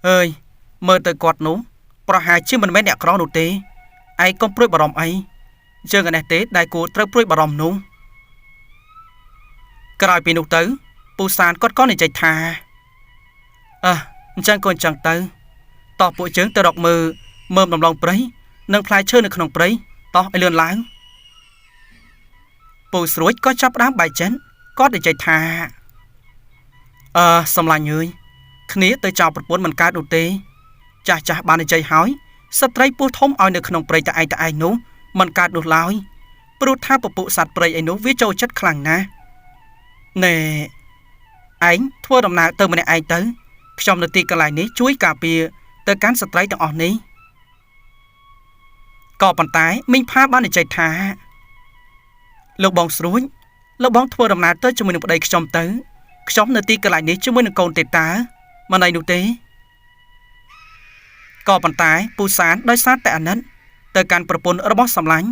អើយមើលទៅគាត់នោះប្រហែលជាមិនមែនអ្នកក្រនោះទេឯងកុំព្រួយបារម្ភអីយើងឯនេះទេដែលគួរត្រូវព្រួយបារម្ភនោះក្រោយពីនោះទៅពូសានគាត់ក៏និយាយថាអញ្ចឹងក៏អញ្ចឹងទៅតោះពួកយើងទៅរកមើលដំឡូងព្រៃនិងផ្លែឈើនៅក្នុងព្រៃតោះឲ្យលឿនឡើងពូស្រួចក៏ចាប់ផ្ដើមបាយចិនគាត់និយាយថាសំឡាញ់អើយគ្នាទៅចោលប្រពន្ធមិនកើតនោះទេចាស់បាននិយាយហើយស្ត្រីពោះធំឲ្យនៅក្នុងព្រៃតែឯងនោះមិនកើតនោះឡើយព្រោះថាពពួកសត្វព្រៃឯនោះវាចូលចិត្តខ្លាំងណាស់ណែឯងធ្វើដំណើរទៅម្នាក់ឯងទៅខ្ញុំនៅទីកន្លែងនេះជួយការពារទៅកាន់ស្ត្រីទាំងអស់នេះក៏ប៉ុន្តែមីងផាបាននិយាយថាលោកបងស្រួចលោកបងធ្វើដំណើរទៅជាមួយនឹងប្តីខ្ញុំទៅខ្ញុំនៅទីកន្លែងនេះជាមួយនឹងកូនទេតាមិនអីនោះទេក៏ប៉ុន្តែពូសានដោយសារតែអាណិតទៅកាន់ប្រពន្ធរបស់សំឡាញ់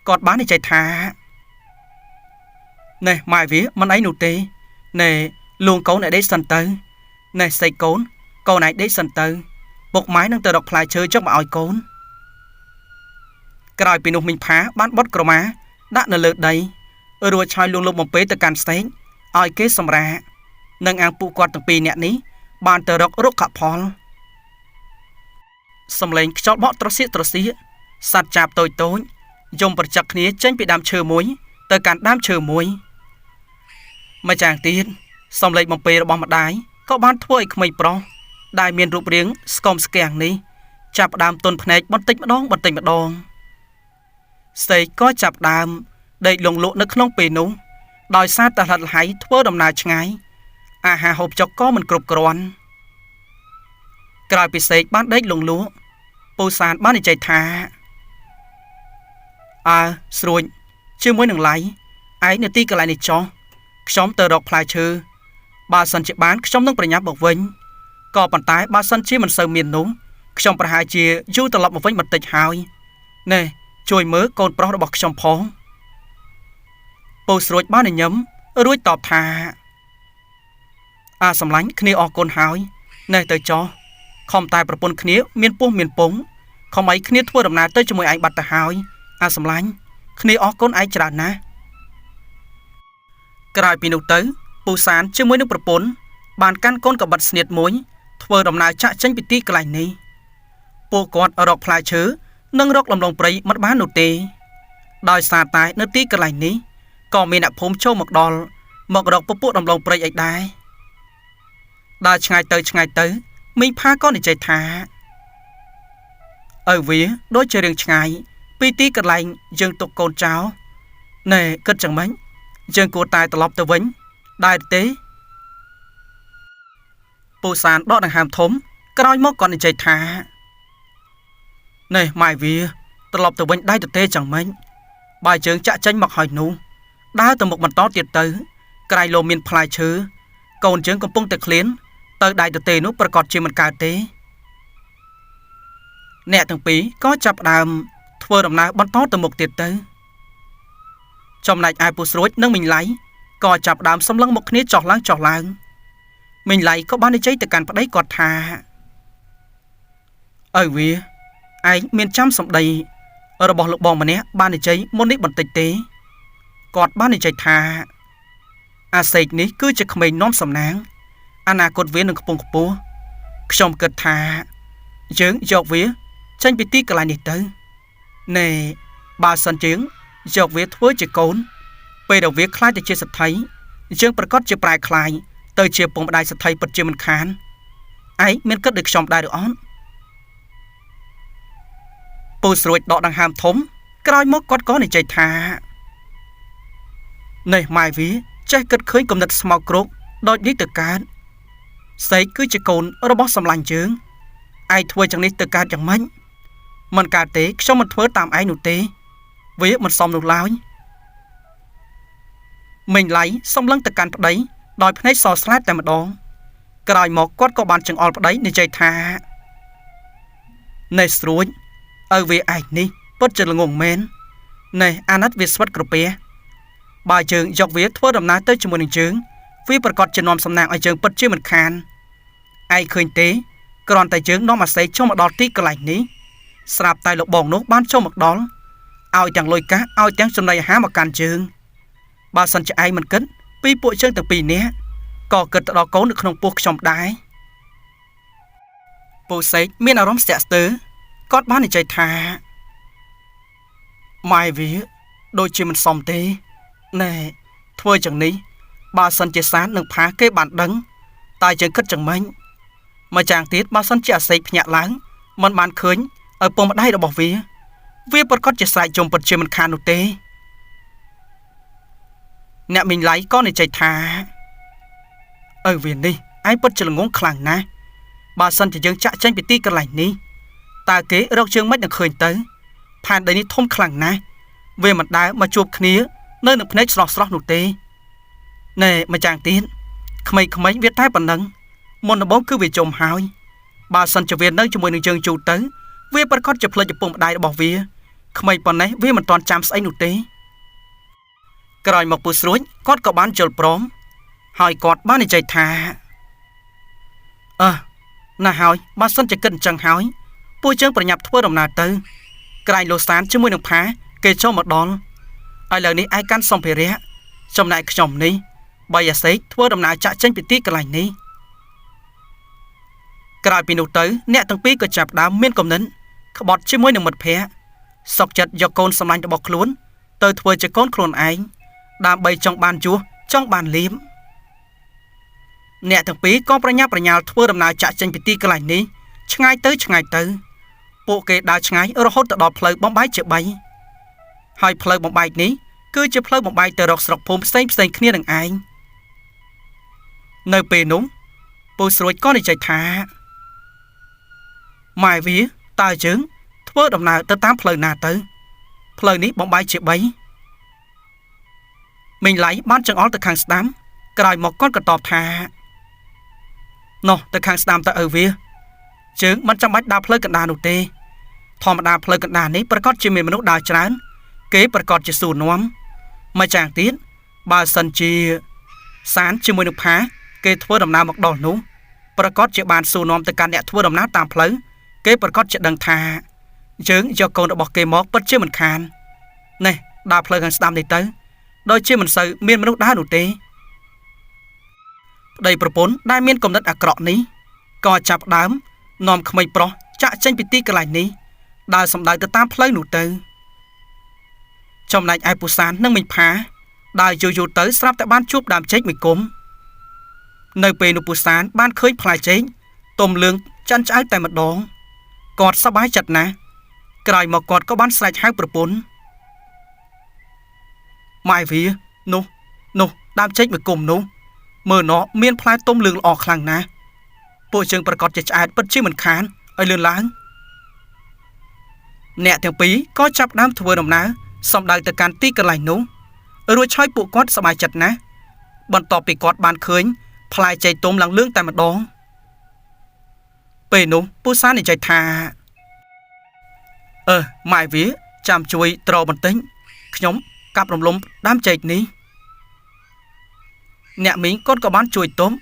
គាត់បាននិយាយថាណែម៉ែវាមិនអីនោះទេណែលួងកូនឲ្យដេកសិនទៅណែសេកកូនឲ្យដេកសិនទៅពុកម៉ែនឹងទៅរកផ្លែឈើចុះមកឲ្យកូនក្រោយពីនោះមីងផាបានបត់ក្រមាដាក់នៅលើដីរួចឆាយលួងលោកបំពេទៅកាន់សេកឲ្យគេសម្រាកនិងអាងពួកគាត់ទាំងពីរនាក់នេះបានទៅរករុក្ខផលសំឡេងខ្យល់បក់ត្រសៀកសត្វចាបតូចយំប្រចឹកគ្នាចេញពីដើមឈើមួយទៅកាន់ដើមឈើមួយម្យ៉ាងទៀតសំឡេងបំពេរបស់ម្ដាយក៏បានធ្វើឲ្យក្មេងប្រុសដែលមានរូបរាងស្គមស្គាំងនេះចាប់ដើមទន់ភ្នែកបន្តិចម្ដងសេកក៏ចាប់ដើមដេកលងលក់នៅក្នុងពេលនោះដោយសារតែហិតលហៃធ្វើដំណើរឆ្ងាយអាហារហូបចុកក៏មិនគ្រប់គ្រាន់ក្រោយពីសេកបានដេកលងលក់ពូសានបាននិយាយថាស្រួចជាមួយនឹងឡៃឯងនៅទីកន្លែងនេះចុះខ្ញុំទៅរកផ្លែឈើបើសិនជាបានខ្ញុំនឹងប្រញាប់មកវិញក៏ប៉ុន្តែបើសិនជាមិនសូវមាននោះខ្ញុំប្រហែលជាយូរត្រឡប់មកវិញបន្តិចហើយណែជួយមើលកូនប្រុសរបស់ខ្ញុំផងពូស្រួចបានញញឹមរួចតបថាសំឡាញ់គ្នាអរគុណហើយណែទៅចុះខំតែប្រពន្ធគ្នាមានពោះមានពងខំឲ្យគ្នាធ្វើដំណើរទៅជាមួយឯងបាត់ទៅហើយសំឡាញ់គ្នាអរគុណឯងច្រើនណាស់ក្រោយពីនោះទៅពូសានជាមួយនឹងប្រពន្ធបានកាន់កូនកបិតស្នៀតមួយធ្វើដំណើរចាក់ចេញពីទីកន្លែងនេះពួកគាត់រកផ្លែឈើនិងរកលំឡងព្រៃមិនបាននោះទេដោយសារតែនៅទីកន្លែងនេះក៏មានអ្នកភូមិចូលមកដល់មករកពពួកដំឡងព្រៃឯដែរដើរឆ្ងាយទៅមីងផាក៏និយាយថាវាដូចជារឿងឆ្ងាយពីទីកន្លែងយើងទុកកូនចោលណែគិតចឹងម៉េចយើងគួរតែត្រឡប់ទៅវិញដែរទេពូសានដកដង្ហើមធំក្រោយមកគាត់និយាយថាណែម៉ែវាត្រឡប់ទៅវិញដែរទេចឹងម៉េចបើយើងចាក់ចេញមកហើយនោះដើរទៅមុខបន្តទៀតទៅក្រៃលោមានផ្លែឈើកូនយើងកំពុងតែឃ្លានទៅដែរទេនោះប្រកាសជាមិនកើតទេអ្នកទាំងពីរក៏ចាប់ដើមធ្វើដំណើរបន្តទៅមុខទៀតទៅចំណែកឯពូស្រួចនិងមីងឡៃក៏ចាប់ដើមសម្លឹងមកគ្នាចោះឡើងមីងឡៃក៏បាននិយាយទៅកាន់ប្តីគាត់ថាវាឯងមានចាំសម្ដីរបស់លោកបងម្នាក់បាននិយាយមុននេះបន្តិចទេគាត់បាននិយាយថាអាសេកនេះគឺជាក្មេងនាំសំណាងអនាគតវានឹងខ្ពង់ខ្ពស់ខ្ញុំគិតថាយើងយកវាចេញពីទីកន្លែងនេះទៅណែបើសិនជា យកវាធ្វើជាកូនពេលដែលវាខ្លាចទៅជាសទ្ធិយើងប្រកាសជាប្រែខ្លាយទៅជាពងម្ដាយសទ្ធិពិតជាមិនខានឯងមានគិតដូចខ្ញុំដែរឬអត់ពូស្រួចដកដង្ហើមធំក្រោយមកគាត់ក៏និយាយថានេះម៉ែវាចេះគិតឃើញគំនិតស្មោកគ្រោកដូចនេះទៅកើតសេកគឺជាកូនរបស់សម្លាញ់យើងឯងធ្វើយ៉ាងនេះទៅកើតយ៉ាងម៉េចមិនកើតទេខ្ញុំមិនធ្វើតាមឯងនោះទេវាមិនសមនោះឡើយមិញឡៃសំឡឹងទៅកាន់ប្តីដោយភ្នែកសស្លាប់តែម្ដងក្រោយមកគាត់ក៏បានចង្អុលប្តីនិយាយថានេះស្រួចឪវាឯងនេះពិតជាល្ងងមែននេះអាណិតវាស្វិតក្រពះបើយើងយកវាធ្វើដំណើរទៅជាមួយនឹងយើងវាប្រកាសជានាំសំណាងឲ្យយើងពិតជាមិនខានឯងឃើញទេគ្រាន់តែយើងនាំអាស័យចូលមកដល់ទីកន្លែងនេះស្រាប់តែលោកបងនោះបានចូលមកដល់ឲ្យទាំងលុយកាសឲ្យទាំងចំណីអាហារមកកាន់យើងបើសិនជាឯងមិនគិតពីពួកយើងទាំងពីរនាក់ក៏គិតទៅដល់កូននៅក្នុងពោះខ្ញុំដែរពូសេកមានអារម្មណ៍ស្ទាក់ស្ទើរគាត់បាននិយាយថាម៉ែវាដូចជាមិនសមទេណែធ្វើយ៉ាងនេះបើសិនជាសាននឹងផាគេបានដឹងតែយើងគិតយ៉ាងម៉េចម្យ៉ាងទៀតបើសិនជាអាសេកភ្ញាក់ឡើងមិនបានឃើញឲ្យពងម្ដាយរបស់វាប្រកាសជាស្រែកជុំពិតជាមិនខាននោះទេអ្នកមីងឡៃក៏និយាយថាវានេះឯងពិតជាល្ងងខ្លាំងណាស់បើសិនជាយើងចាក់ចេញពីទីកន្លែងនេះតើគេរកយើងមិននឹងឃើញទៅផែនដីនេះធំខ្លាំងណាស់វាមិនដែលមកជួបគ្នានៅនឹងភ្នែកស្រស់នោះទេណែម្យ៉ាងទៀតក្មេងៗវាតែប៉ុណ្ណឹងមុនដំបូងគឺវាចុំហើយបើសិនជាវានៅជាមួយនឹងយើងយូរទៅវាប្រកាសជាភ្លេចឪពុកម្ដាយរបស់វាក្មេងប៉ុណ្ណេះវាមិនទាន់ចាំស្អីនោះទេក្រោយមកពូស្រួចគាត់ក៏បានជល់ព្រមហើយគាត់បាននិយាយថាណាស់ហើយបើសិនជាគិតអញ្ចឹងហើយពួកយើងប្រញាប់ធ្វើដំណើរទៅក្រែងលោសានជាមួយនឹងផាគេចូលមកដល់ឥឡូវនេះឯងកាន់សម្ភារៈចំណែកខ្ញុំនេះបីអាសេកធ្វើដំណើរចាក់ចេញពីទីកន្លែងនេះក្រោយពីនោះទៅអ្នកទាំងពីរក៏ចាប់ដើមមានគំនិតក្បត់ជាមួយនឹងមិត្តភ័ក្តិសុកចិត្តយកកូនសម្លាញ់របស់ខ្លួនទៅធ្វើជាកូនខ្លួនឯងដើម្បីចង់បានជួសចង់បានលៀមអ្នកទាំងពីរក៏ប្រញាប់ប្រញាល់ធ្វើដំណើរចាក់ចេញពីទីកន្លែងនេះឆ្ងាយទៅពួកគេដើរឆ្ងាយរហូតទៅដល់ផ្លូវបំបែកជា3ហើយផ្លូវបំបែកនេះគឺជាផ្លូវបំបែកទៅរកស្រុកភូមិផ្សេងគ្នានឹងឯងនៅពេលនោះពូស្រួចក៏និយាយថាម៉ែវាតើយើងធ្វើដំណើរទៅតាមផ្លូវណាទៅផ្លូវនេះបំបែកជា3មីងឡៃបានចង្អុលទៅខាងស្ដាំក្រោយមកគាត់ក៏តបថានោះទៅខាងស្ដាំទៅឪវាជើងមិនចាំបាច់ដើរផ្លូវកណ្ដាលនោះទេធម្មតាផ្លូវកណ្ដាលនេះប្រកាសជាមានមនុស្សដើរច្រើនគេប្រកាសជាសួរនាំម្យ៉ាងទៀតបើសិនជាសានជាមួយនឹងផាគេធ្វើដំណើរមកដល់នោះប្រកាសជាបានសួរនាំទៅកាន់អ្នកធ្វើដំណើរតាមផ្លូវគេប្រកាសជាដឹងថាយើងយកកូនរបស់គេមកពិតជាមិនខាននេះដើរផ្លូវខាងស្ដាំនេះទៅដូចជាមិនសូវមានមនុស្សដើរនោះទេប្តីប្រពន្ធដែលមានគំនិតអាក្រក់នេះក៏ចាប់ដើមនាំក្មេងប្រុសចាក់ចេញពីទីកន្លែងនេះដើរសម្ដៅទៅតាមផ្លូវនោះទៅចំណែកឯពូសាននិងមីងផាដើរយូរទៅស្រាប់តែបានជួបដើមចេកមួយគុំនៅពេលនោះពូសានបានឃើញផ្លែចេកទុំលឿងចាន់ឆ្អៅតែម្ដងគាត់សប្បាយចិត្តណាស់ក្រោយមកគាត់ក៏បានស្រែកហៅប្រពន្ធម៉ែវានោះដើមចេកមួយគុំនោះមើលណោះមានផ្លែទុំលឿងល្អខ្លាំងណាស់ពួកយើងប្រកាសជាឆ្អែតពិតជាមិនខានឲ្យលឿនឡើងអ្នកទាំងពីរក៏ចាប់ដើមធ្វើដំណើរសម្ដៅទៅកាន់ទីកន្លែងនោះរួចហើយពួកគាត់សប្បាយចិត្តណាស់បន្ទាប់ពីគាត់បានឃើញផ្លែចេកទុំឡើងលឿងតែម្ដងពេលនោះពូសាននិយាយថាម៉ែវាចាំជួយត្របន្តិចខ្ញុំកាប់រំលំដើមចេកនេះអ្នកមីងគាត់ក៏បានជួយទុំ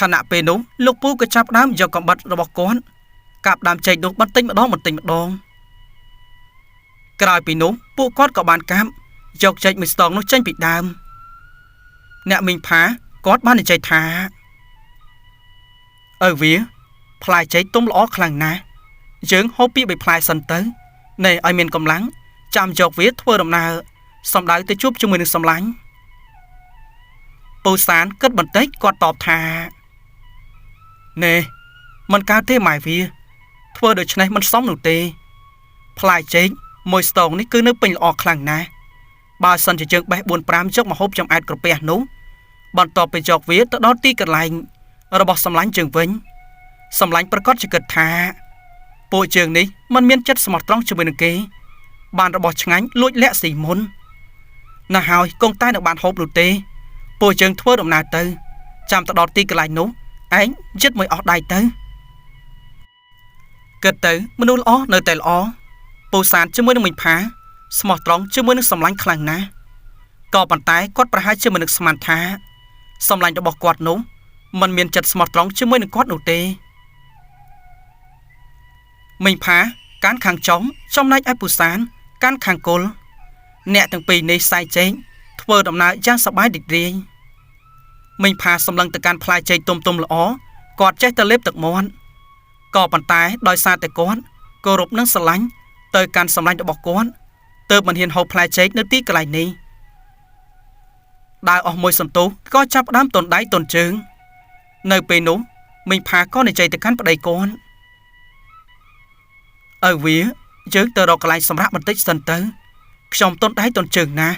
ខណៈពេលនោះលោកពូក៏ចាប់ដើមយកកំបិតរបស់គាត់កាប់ដើមចេកនោះបន្តិចម្ដងក្រោយពីនោះពួកគាត់ក៏បានកាប់យកចេកមួយស្តងនោះចេញពីដើមអ្នកមីងផាគាត់បាននិយាយថាវាផ្លែចេកទុំល្អខ្លាំងណាស់យើងហូបពី3ផ្លែសិនទៅណែឲ្យមានកម្លាំងចាំយកវាធ្វើដំណើរ សំដៅទៅជួបជាមួយនឹងសម្លាញ់ពូសានគិតបន្តិចគាត់តបថាណែមិនកើតទេម៉ែវាធ្វើដូច្នេះមិនសមនោះទេផ្លែចេកមួយស្ទងនេះគឺនៅពេញល្អខ្លាំងណាស់បើសិនជាយើងបេះ 4-5 ចុកមកហូបចំអែតក្រពះនោះបន្ទាប់ពីយកវាទៅដល់ទីកន្លែងរបស់សម្លាញ់ជើងវិញសម្លាញ់ប្រកាសជាគិតថាពួកជើងនេះមិនមានចិត្តស្មោះត្រង់ជាមួយនឹងគេបានរបស់ឆ្ងាញ់លួចលាក់ស៊ីមុនណាស់ហើយគង់តែនឹងបានហូបនោះទេពួកជើងធ្វើដំណើរទៅចាំទៅដល់ទីកន្លែងនោះឯងយឹតមួយអស់ដៃទៅគិតទៅមនុស្សល្អនៅតែល្អពូសានជាមួយនឹងមិញផាស្មោះត្រង់ជាមួយនឹងសម្លាញ់ខ្លាំងណាស់ក៏ប៉ុន្តែគាត់ប្រហែលជាមិននឹកស្មានថាសម្លាញ់របស់គាត់នោះមិនមានចិត្តស្មោះត្រង់ជាមួយនឹងគាត់នោះទេមិញផាកាន់ខាងចុងចំណែកឯពូសានកាន់ខាងគល់អ្នកទាំងពីរនេះសៃចេកធ្វើដំណើរយ៉ាងសប្បាយរីករាយមិញផាសម្លឹងទៅកាន់ផ្លែចេកទុំៗល្អគាត់ចេះតែលេបទឹកមាត់ក៏ប៉ុន្តែដោយសារតែគាត់គោរពនឹងស្រឡាញ់ទៅកាន់សម្លាញ់របស់គាត់ទើបមិនហ៊ានហូបផ្លែចេកនៅទីកន្លែងនេះដើរអស់មួយសន្ទុះក៏ចាប់ផ្ដើមទន់ដៃទន់ជើងនៅពេលនោះមិញផាក៏និយាយទៅកាន់ប្តីគាត់ឪវាយើងទៅរកកន្លែងសម្រាប់បន្តិចសិនទៅខ្ញុំទន់ដៃទន់ជើងណា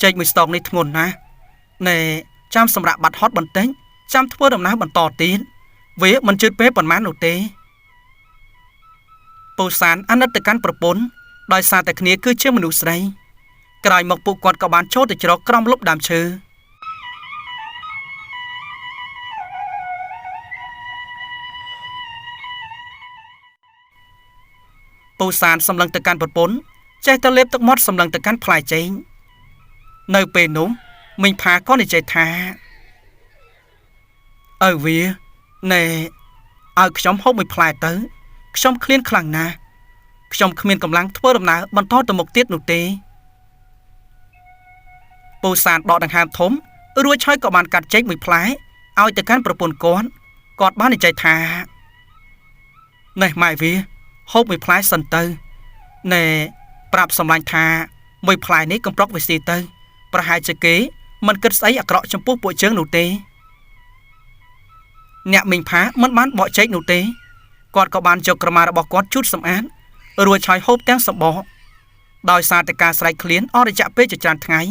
ចេកមួយស្តងនេះធ្ងន់ណាស់ណែចាំសម្រាប់បាត់ហត់បន្តិចចាំធ្វើដំណើរបន្តទៀតវាមិនជឿពេលប៉ុន្មាននោះទេពូសានអាណិតទៅកាន់ប្រពន្ធដោយសារតែគ្នាគឺជាមនុស្សស្រីក្រោយមកពួកគាត់ក៏បានចូលទៅជ្រកក្រោមលប់ដើមឈើពូសានសម្លឹងទៅកាន់ប្រពន្ធចេះតែលេបទឹកមាត់សម្លឹងទៅកាន់ផ្លែចេកនៅពេលនោះមិញផាក៏និយាយថាឪវាណែឲ្យខ្ញុំហូបមួយផ្លែទៅខ្ញុំឃ្លានខ្លាំងណាស់ខ្ញុំគ្មានកម្លាំងធ្វើដំណើរបន្តទៅមុខទៀតនោះទេពូសានដកដង្ហើមធំរួចហើយក៏បានកាត់ចេកមួយផ្លែឲ្យទៅកាន់ប្រពន្ធគាត់បាននិយាយថាណែម៉ែវាហូបមួយផ្លែសិនទៅណែប្រាប់សម្លាញ់ថាមួយផ្លែនេះកំប្រុកវាស៊ីទៅប្រហែលជាគេមិនគិតស្អីអាក្រក់ចំពោះពួកជើងនោះទេអ្នកមីងផាមិនបានបកចេកនោះទេគាត់ក៏បានយកក្រមារបស់គាត់ជូតសម្អាតរួចឆាយហូបទាំងសម្បកដោយសារតែការស្រែកឃ្លានអស់រយៈពេលជាច្រើនថ្ងៃ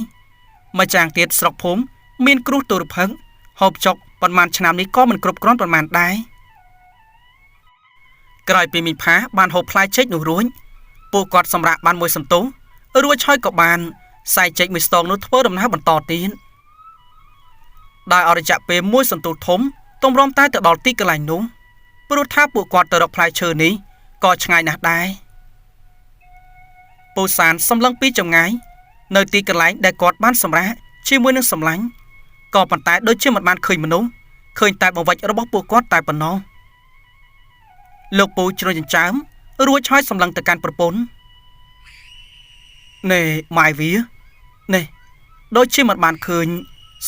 ម្យ៉ាងទៀតស្រុកភូមិមានគ្រោះទុរភិក្សហូបចុកប៉ុន្មានឆ្នាំនេះក៏មិនគ្រប់គ្រាន់ប៉ុន្មានដែរក្រោយពីមីងផាបានហូបផ្លែចេកនោះរួចពួកគាត់សម្រាកបានមួយសន្ទុះរួចឆាយក៏បានសៃចេកមួយស្ទងនោះធ្វើដំណើរបន្តទៀតដោយអស់រយៈពេលមួយសន្ទុះធំទម្រាំតែទៅដល់ទីកន្លែងនោះព្រោះថាពួកគាត់ទៅរកផ្លែឈើនេះក៏ឆ្ងាយណាស់ដែរពូសានសម្លឹងពីចម្ងាយនៅទីកន្លែងដែលគាត់បានសម្រាកជាមួយនឹងសម្លាញ់ក៏ប៉ុន្តែដូចជាមិនបានឃើញមនុស្សឃើញតែបង្វិចរបស់ពួកគាត់តែប៉ុណ្ណោះលោកពូជ្រុលចិញ្ចើមរួចហើយសម្លឹងទៅកាន់ប្រពន្ធណែម៉ែវាណែដូចជាមិនបានឃើញ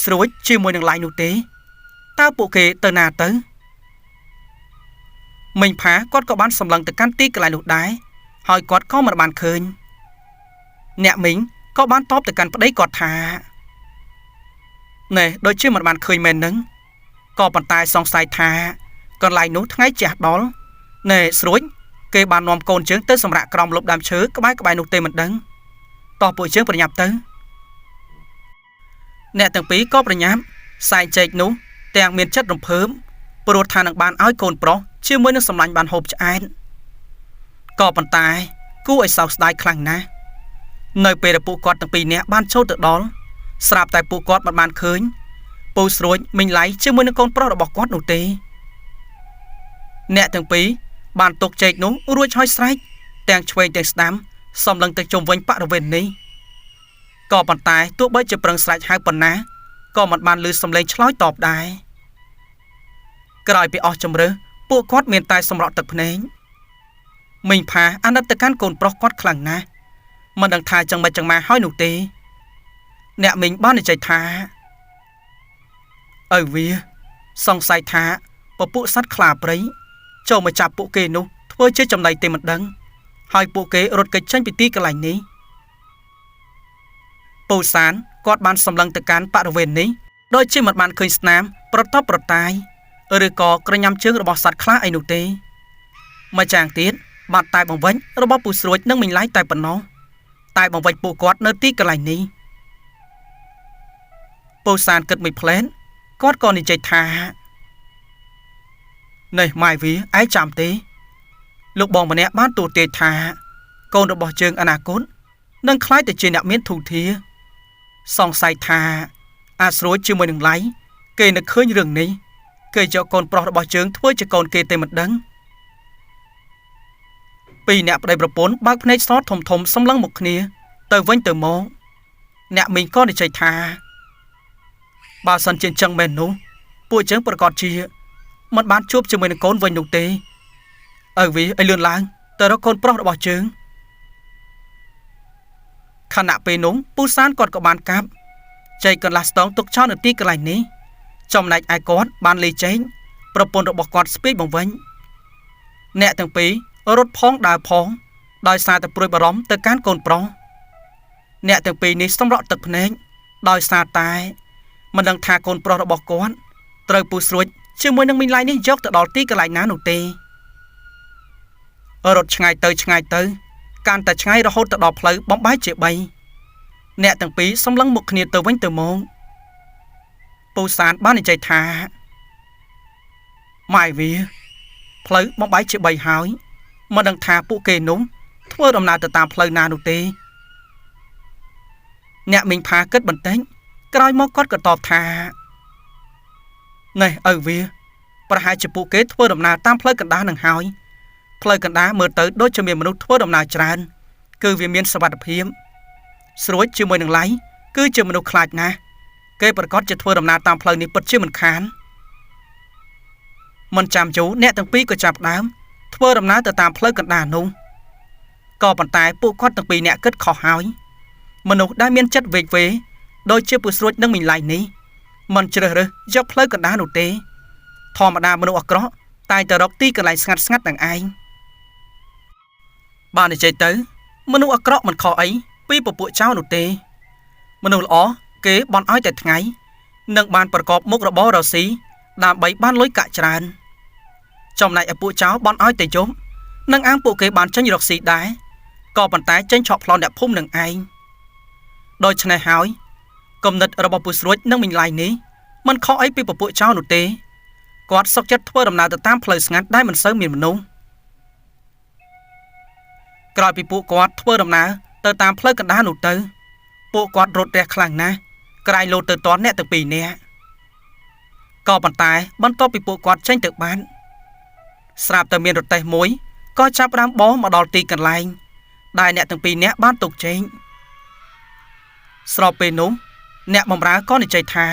ស្រួចជាមួយនឹងឡាយនោះទេតើពួកគេទៅណាទៅមិញផាគាត់ក៏បានសម្លឹងទៅកាន់ទីកន្លែងនោះដែរហើយគាត់ក៏មិនបានឃើញអ្នកមីងក៏បានតបទៅកាន់ប្តីគាត់ថាណែដូចជាមិនបានឃើញមែននឹងក៏ប៉ុន្តែសង្ស័យថាកន្លែងនោះថ្ងៃជះដល់ណែស្រួចគេបាននាំកូនជើងទៅសម្រាប់ក្រោមលប់ដើមឈើក្បែរនោះទេមិនដឹងតោះពួកជើងប្រញាប់ទៅអ្នកទាំងពីរក៏ប្រញាប់សែងចេកនោះទាំងមានចិត្តរំភើបព្រោះថានឹងបានឲ្យកូនប្រុសជាមួយនឹងសម្លាញ់បានហូបឆ្អែតក៏ប៉ុន្តែគួរឲ្យសោកស្ដាយខ្លាំងណាស់នៅពេលដែលពួកគាត់ទាំងពីរនាក់បានចូលទៅដល់ស្រាប់តែពួកគាត់មិនបានឃើញពូស្រួចមីងឡៃជាមួយនឹងកូនប្រុសរបស់គាត់នោះទេអ្នកទាំងពីរបានទុកចេកនោះរួចហើយស្រែកទាំងឆ្វេងទាំងស្ដាំសំឡឹងទៅជុំវិញបរិវេណនេះក៏ប៉ុន្តែទោះបីជាប្រឹងស្រែកហៅប៉ុណ្ណាក៏មិនបានឮសំឡេងឆ្លើយតបដែរក្រោយពីអស់ជម្រើសពួកគាត់មានតែសម្រក់ទឹកភ្នែកមីងផាអាណិតទៅកាន់កូនប្រុសគាត់ខ្លាំងណាស់មិនដឹងថាចឹងម៉េចហើយនោះទេអ្នកមីងបាននិយាយថាឪវាសង្ស័យថាពពួកសត្វខ្លាព្រៃចូលមកចាប់ពួកគេនោះធ្វើជាចំណៃទេមិនដឹងហើយពួកគេរត់គេចចេញពីទីកន្លែងនេះ ពូសានគាត់បានសម្លឹងទៅកាន់បរិវេណនេះដោយជាមិនបានឃើញស្នាមប្រតបប្រតាយឬក៏ក្រញាំជើងរបស់សត្វខ្លះអីនោះទេម្យ៉ាងទៀតបាត់តែបង្វិចរបស់ពូស្រួចនឹងមិញឡៃតែប៉ុណ្ណោះតែបង្វិចពួកគាត់នៅទីកន្លែងនេះពូសានគិតមិនផ្លែនគាត់ក៏និយាយថានេះម៉ៃវីឯងចាំទេលោកបងម្នាក់បានទូទាយថាកូនរបស់ជើងអនាគតនឹងខ្លាយទៅជាអ្នកមានធូរធារសង្ស័យថាអាស្រួចជាមួយនឹងឡៃគេនឹកឃើញរឿងនេះគេយកកូនប្រុសរបស់ជើងធ្វើជាកូនគេទេមិនដឹងពីរអ្នកប្តីប្រពន្ធបើកភ្នែកសធំធំសម្លឹងមុខគ្នាទៅវិញទៅមកអ្នកមីងក៏និយាយថាបើសិនជាចឹងមែននោះពួកជើងប្រកាសជាមិនបានជួបជាមួយនឹងកូនវិញនោះទេឲ្យវាឲ្យលឿនឡើងទៅរកកូនប្រុសរបស់ជើងខណៈពេលនោះពូសានគាត់ក៏បានកាប់ចៃកន្លះស្តងទុកចោលនៅទីកន្លែងនេះចំណែកឯគាត់បានលេចែងប្រពន្ធរបស់គាត់ស្ពាយបង្វិញអ្នកទាំងពីររត់ផងដើរផងដោយសារតែព្រួយបារម្ភទៅកាន់កូនប្រុសអ្នកទាំងពីរនេះសម្រក់ទឹកភ្នែកដោយសារតែមិនដឹងថាកូនប្រុសរបស់គាត់ត្រូវពូស្រួចជាមួយនឹងមីងឡៃនេះយកទៅដល់ទីកន្លែងណានោះទេរត់ឆ្ងាយទៅកាន់តែឆ្ងាយរហូតទៅដល់ផ្លូវបំបែកជា3អ្នកទាំងពីរសម្លឹងមុខគ្នាទៅវិញទៅមកពូសានបាននិយាយថាម៉ៃវីផ្លូវបំបែកជា3ហើយមិនដឹងថាពួកគេនោះធ្វើដំណើរទៅតាមផ្លូវណានោះទេអ្នកមីងផាគិតបន្តិចក្រោយមកគាត់ក៏តបថានេះឪវាប្រហែលជាពួកគេធ្វើដំណើរតាមផ្លូវកណ្ដាលនឹងហើយផ្លូវកណ្ដាលមើលទៅដូចជាមានមនុស្សធ្វើដំណើរច្រើនគឺវាមានសុវត្ថិភាពស្រួចជាមួយនឹងឡៃគឺជាមនុស្សខ្លាចណាស់គេប្រកាសជាធ្វើដំណើរតាមផ្លូវនេះពិតជាមិនខានមិនចាំយូរអ្នកទាំងពីរក៏ចាប់ដើមធ្វើដំណើរទៅតាមផ្លូវកណ្ដាលនោះក៏ប៉ុន្តែពួកគាត់ទាំងពីរអ្នកគិតខុសហើយមនុស្សដែលមានចិត្តវេកវេដូចជាពូស្រួចនឹងមីងឡៃនេះមិនជ្រើសរើសយកផ្លូវកណ្ដាលនោះទេធម្មតាមនុស្សអាក្រក់តែទៅរកទីកន្លែងស្ងាត់នឹងឯងបាននិយាយទៅមនុស្សអាក្រក់មិនខុសអីពីពពួកចៅនោះទេមនុស្សល្អគេបន់ឲ្យតែថ្ងៃនឹងបានប្រកបមុខរបររស៊ីដើម្បីបានលុយកាក់ច្រើនចំណែកឯពួកចៅបន់ឲ្យតែយំនឹងអាងពួកគេបានចេញរកស៊ីដែរក៏ប៉ុន្តែចេញឆក់ប្លន់អ្នកភូមិនឹងឯងដូច្នេះហើយគំនិតរបស់ពូស្រួចនឹងមីងឡៃនេះមិនខុសអីពីពពួកចៅនោះទេគាត់សុខចិត្តធ្វើដំណើរទៅតាមផ្លូវស្ងាត់ដែលមិនសូវមានមនុស្សក្រោយពីពួកគាត់ធ្វើដំណើរទៅតាមផ្លូវកណ្ដាលនោះទៅពួកគាត់រត់រះខ្លាំងណាស់ក្រែងលោតទៅទាន់អ្នកទាំងពីរនាក់ក៏ប៉ុន្តែបន្ទាប់ពីពួកគាត់ចេញទៅបានស្រាប់តែមានរទេះមួយក៏ចាប់ផ្ដើមបោះមកដល់ទីកន្លែងដែលអ្នកទាំងពីរនាក់បានទុកចេញស្របពេលនោះអ្នកបម្រើក៏និយាយថា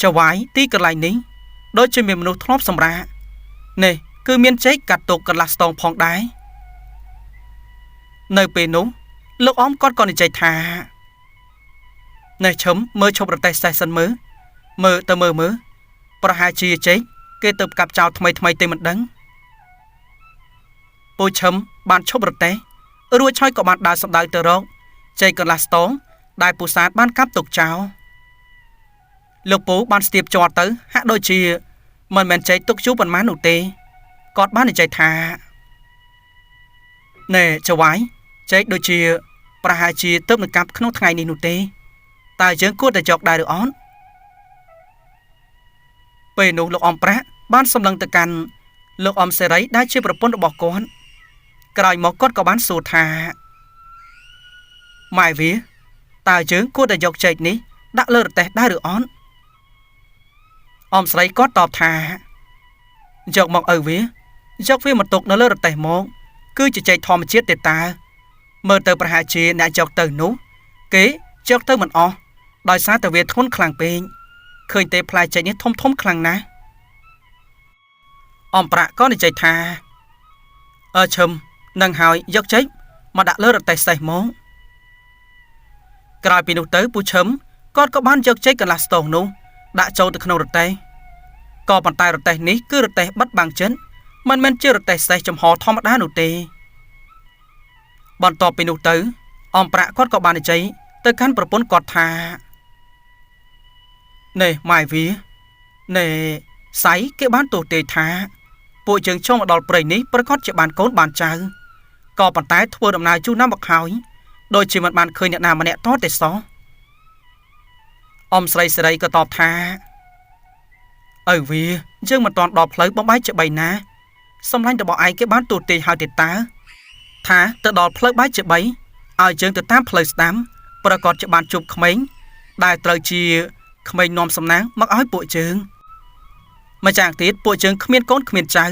ចៅវាយទីកន្លែងនេះដូចជាមានមនុស្សធ្លាប់សម្រាកនេះគឺមានចេកកាត់ទុកកន្លះស្ទងផងដែរនៅពេលនោះលោកអមគាត់ក៏និយាយថានេះឈឹមមើលឈប់រទេះសេះសិនមើលប្រហែលជាចេកគេទៅកាប់ចោលថ្មីទេមិនដឹងពូឈឹមបានឈប់រទេះរួចឆយក៏បានដើរសម្ដៅទៅរកចេកកន្លះស្ទងដែលពូសាទបានកាប់ទុកចោលលោកពូបានស្ទាបជាប់ទៅហាក់ដូចជាមិនមែនចេកទុកយូរប៉ុន្មាននោះទេគាត់បាននិយាយថាណែចៅវាយចេកដូចជាប្រហែលជាទៅនឹងកាប់ក្នុងថ្ងៃនេះនោះទេតើយើងគួរតែយកដែរឬអត់ពេលនោះលោកអំប្រាក់បានសម្លឹងទៅកាន់លោកអំសេរីដែលជាប្រពន្ធរបស់គាត់ក្រោយមកគាត់ក៏បានសួរថាម៉ែវាតើយើងគួរតែយកចេកនេះដាក់លើរទេះដែរឬអត់អំស្រីគាត់តបថាយកមកឪវាយកវាមកទុកនៅលើរទេះមកគឺជាចេកធម្មជាតិទេតាមើលទៅប្រហែលជាអ្នកយកទៅនោះគេយកទៅមិនអស់ដោយសារតែវាធ្ងន់ខ្លាំងពេកឃើញទេផ្លែចេកនេះធំខ្លាំងណាស់អំប្រាក់ក៏និយាយថាឈឹមនឹងហើយយកចេកមកដាក់លើរទេះសេះមកក្រោយពីនោះទៅពូឈឹមគាត់ក៏បានយកចេកកន្លះស្ទងនោះដាក់ចូលទៅក្នុងរទេះក៏ប៉ុន្តែរទេះនេះគឺរទេះបិទបាំងចិនមិនមែនជារទេះសេះចំហធម្មតានោះទេបន្ទាប់ពីនោះទៅ អំប្រាក់គាត់ក៏បាននិយាយទៅកាន់ប្រពន្ធគាត់ថានេះម៉ែវានេះសៃគេបានទោសទេថាពួកយើងចង់មកដល់ព្រៃនេះប្រកាសជាបានកូនបានចៅក៏ប៉ុន្តែធ្វើដំណើរយូរណាស់មកហើយដូចជាមិនបានឃើញអ្នកណាម្នាក់តទេសោះអ៊ំស្រីសេរីក៏តបថាឪវាយើងមិនទាន់ដល់ផ្លូវបំបែកជា3ណាសម្លាញ់របស់ឯងគេបានទូទាយហើយទេតើថាទៅដល់ផ្លូវបែកជា3ឲ្យយើងទៅតាមផ្លូវស្ដាំប្រកាសជាបានជួបក្មេងដែលត្រូវជាក្មេងនាំសំណាងមកឲ្យពួកយើងម្យ៉ាងទៀតពួកយើងគ្មានកូនគ្មានចៅ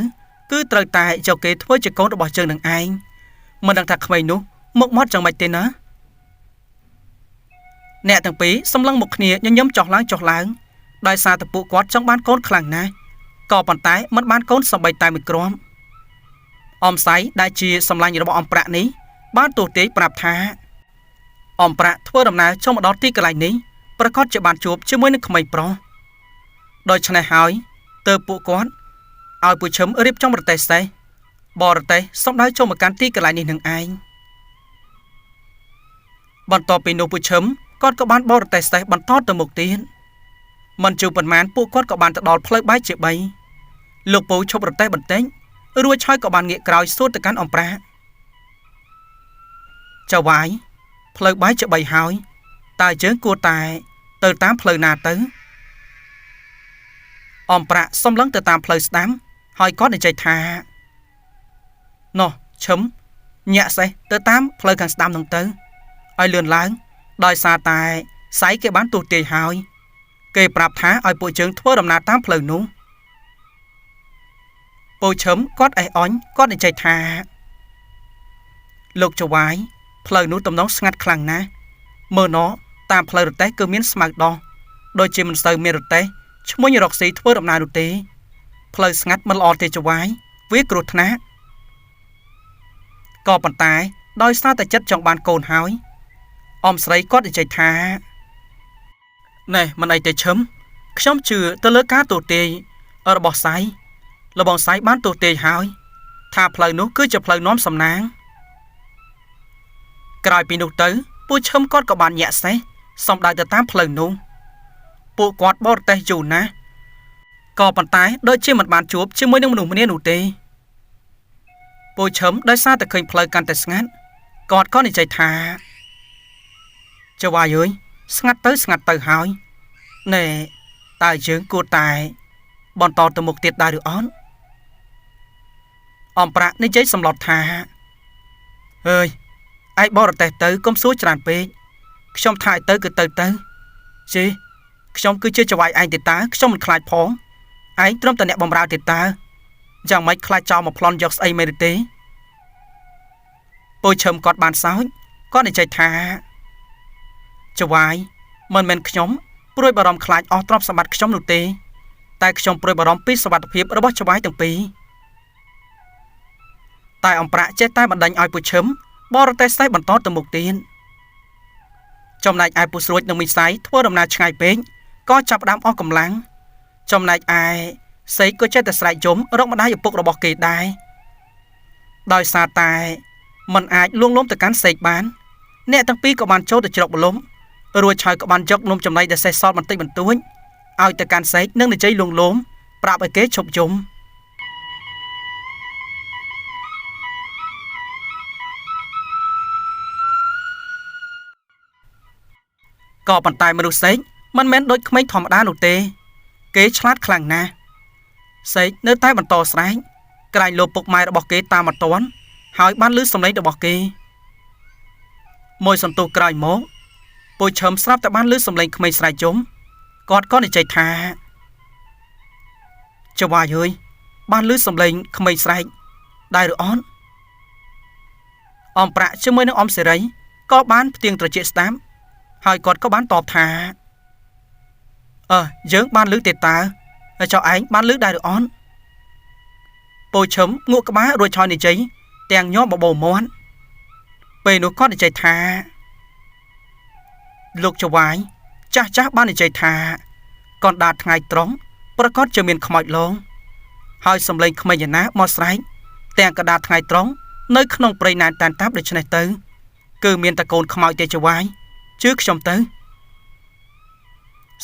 គឺត្រូវតែយកគេធ្វើជាកូនរបស់យើងនឹងឯងមិនដឹងថាក្មេងនោះមុខមាត់យ៉ាងម៉េចទេណាអ្នកទាំងពីរសម្លឹងមុខគ្នាញញឹមចុះឡើងដោយសារតែពួកគាត់ចង់បានកូនខ្លាំងណាស់ក៏ប៉ុន្តែមិនបានកូនសម្បីតែមួយគ្រាន់អ៊ំសៃដែលជាសម្លាញ់របស់អ៊ំប្រាក់នេះបានទូទាយប្រាប់ថាអ៊ំប្រាក់ធ្វើដំណើរចូលមកដល់ទីកន្លែងនេះប្រកាសជាបានជួបជាមួយនឹងក្មេងប្រុសដូច្នេះហើយទើបពួកគាត់ឲ្យពួកឈឹមរៀបចំរទេះសេះបរទេះសំដៅចូលមកកាន់ទីកន្លែងនេះនឹងឯងបន្ទាប់ពីនោះពួកឈឹមគាត់ក៏បានបរទេះសេះបន្តទៅមុខទៀតមិនជឿប៉ុន្មានពួកគាត់ក៏បានទៅដល់ផ្លូវបែកជា3លោកពូឈប់រទេះបន្តិចរួចហើយក៏បានងាកក្រោយសួរទៅកាន់អ៊ំប្រាក់ចៅវាយផ្លូវបែកជា3ហើយតើយើងគួរតែទៅតាមផ្លូវណាទៅអ៊ំប្រាក់សំឡឹងទៅតាមផ្លូវស្ដាំហើយគាត់និយាយថាណោះឈឹមញាក់សេះទៅតាមផ្លូវខាងស្ដាំនោះទៅឲ្យលឿនឡើងដោយសារតែសៃគេបានទូទាយហើយគេប្រាប់ថាឲ្យពួកយើងធ្វើដំណើរតាមផ្លូវនោះពូឈឹមគាត់អេះអន់គាត់និយាយថាលោកចវាយផ្លូវនោះទំនងស្ងាត់ខ្លាំងណាស់មើលណោះតាមផ្លូវរទេះគឺមានស្មៅដោះដូចជាមិនសូវមានរទេះឈ្មោះរកស៊ីធ្វើដំណើរនោះទេផ្លូវស្ងាត់មិនល្អទេចវាយវាគ្រោះថ្នាក់ក៏ប៉ុន្តែដោយសារតែចិត្តចង់បានកូនហើយអ៊ំស្រីគាត់និយាយថាណែមិនអីទេឈឹមខ្ញុំជឿទៅលើការទូទាយរបស់សៃលបងសៃបានទូទាយហើយថាផ្លូវនោះគឺជាផ្លូវនាំសំណាងក្រោយពីនោះទៅពួកឈឹមគាត់ក៏បានញាក់សេះសំដៅទៅតាមផ្លូវនោះពួកគាត់បរទេះយូរណាស់ក៏ប៉ុន្តែដូចជាមិនបានជួបជាមួយនឹងមនុស្សម្នានោះទេពួកឈឹមដោយសារតែឃើញផ្លូវកាន់តែស្ងាត់គាត់ក៏និយាយថាចៅវាយអើយស្ងាត់ទៅហើយណែតើយើងគួរតែបន្តទៅមុខទៀតដែរឬអត់អ៊ំប្រាក់និយាយសម្លុតថាអើយឯងបរទេះទៅកុំសួរច្រើនពេកខ្ញុំថាឲ្យទៅគឺទៅជីខ្ញុំគឺជាចៅវាយឯងទេតើខ្ញុំមិនខ្លាចផងឯងត្រឹមតែអ្នកបំរើទេតើយ៉ាងម៉េចខ្លាចចោលមកប្លន់យកស្អីមែនទេពូឈឹមគាត់បានសើចគាត់និយាយថាចៅវាយមិនមែនខ្ញុំព្រួយបារម្ភខ្លាចអស់ទ្រព្យសម្បត្តិខ្ញុំនោះទេតែខ្ញុំព្រួយបារម្ភពីសុវត្ថិភាពរបស់ចៅវាយទាំងពីរតែអ៊ំប្រាក់ចេះតែបណ្ដេញឲ្យពូឈឹមបរទេះសេះបន្តទៅមុខទៀតចំណែកឯពូស្រួចនិងមីសៃធ្វើដំណើរឆ្ងាយពេកក៏ចាប់ផ្ដើមអស់កម្លាំងចំណែកឯសេកក៏ចេះតែស្រែកយំរកម្ដាយឪពុករបស់គេដែរដោយសារតែមិនអាចលួងលោមទៅកាន់សេកបានអ្នកទាំងពីរក៏បានចូលទៅជ្រកបលំរួចហើយក៏បានយកនំចំណីដែលសេះសល់បន្តិចបន្តួចឲ្យទៅកាន់សេកនិងនិយាយលួងលោមប្រាប់ឲ្យគេឈប់យំក៏ប៉ុន្តែមនុស្សសេកមិនមែនដូចក្មេងធម្មតានោះទេគេឆ្លាតខ្លាំងណាស់សេកនៅតែបន្តស្រែកក្រែងលោពុកម៉ែរបស់គេតាមអត់ទាន់ហើយបានលឺសំឡេងរបស់គេមួយសន្ទុះក្រោយមកពូឈឹមស្រាប់តែបានលឺសំឡេងក្មេងស្រែកយំគាត់ក៏និយាយថាចៅវាយអើយបានលឺសំឡេងក្មេងស្រែកដែរឬអត់អ៊ំប្រាក់ជាមួយនឹងអ៊ំសេរីក៏បានផ្ទៀងត្រចៀកស្ដាប់ហើយគាត់ក៏បានតបថាយើងបានលឺទេតើចៅឯងបានលឺដែរឬអត់ពូឈឹមងក់ក្បាលរួចហើយនិយាយទាំងញ័របបោមាត់ពេលនោះគាត់និយាយថាលោកចៅវាយចាស់បាននិយាយថាកណ្ដាលថ្ងៃត្រង់ប្រកាសជាមានខ្មោចលងហើយសំឡេងក្មេងយ៉ាងណាមកស្រែកទាំងកណ្ដាលថ្ងៃត្រង់នៅក្នុងព្រៃណែនតានតាប់ដូច្នេះទៅ គឺមានតកូនខ្មោចទេចវាយជឿខ្ញុំទៅ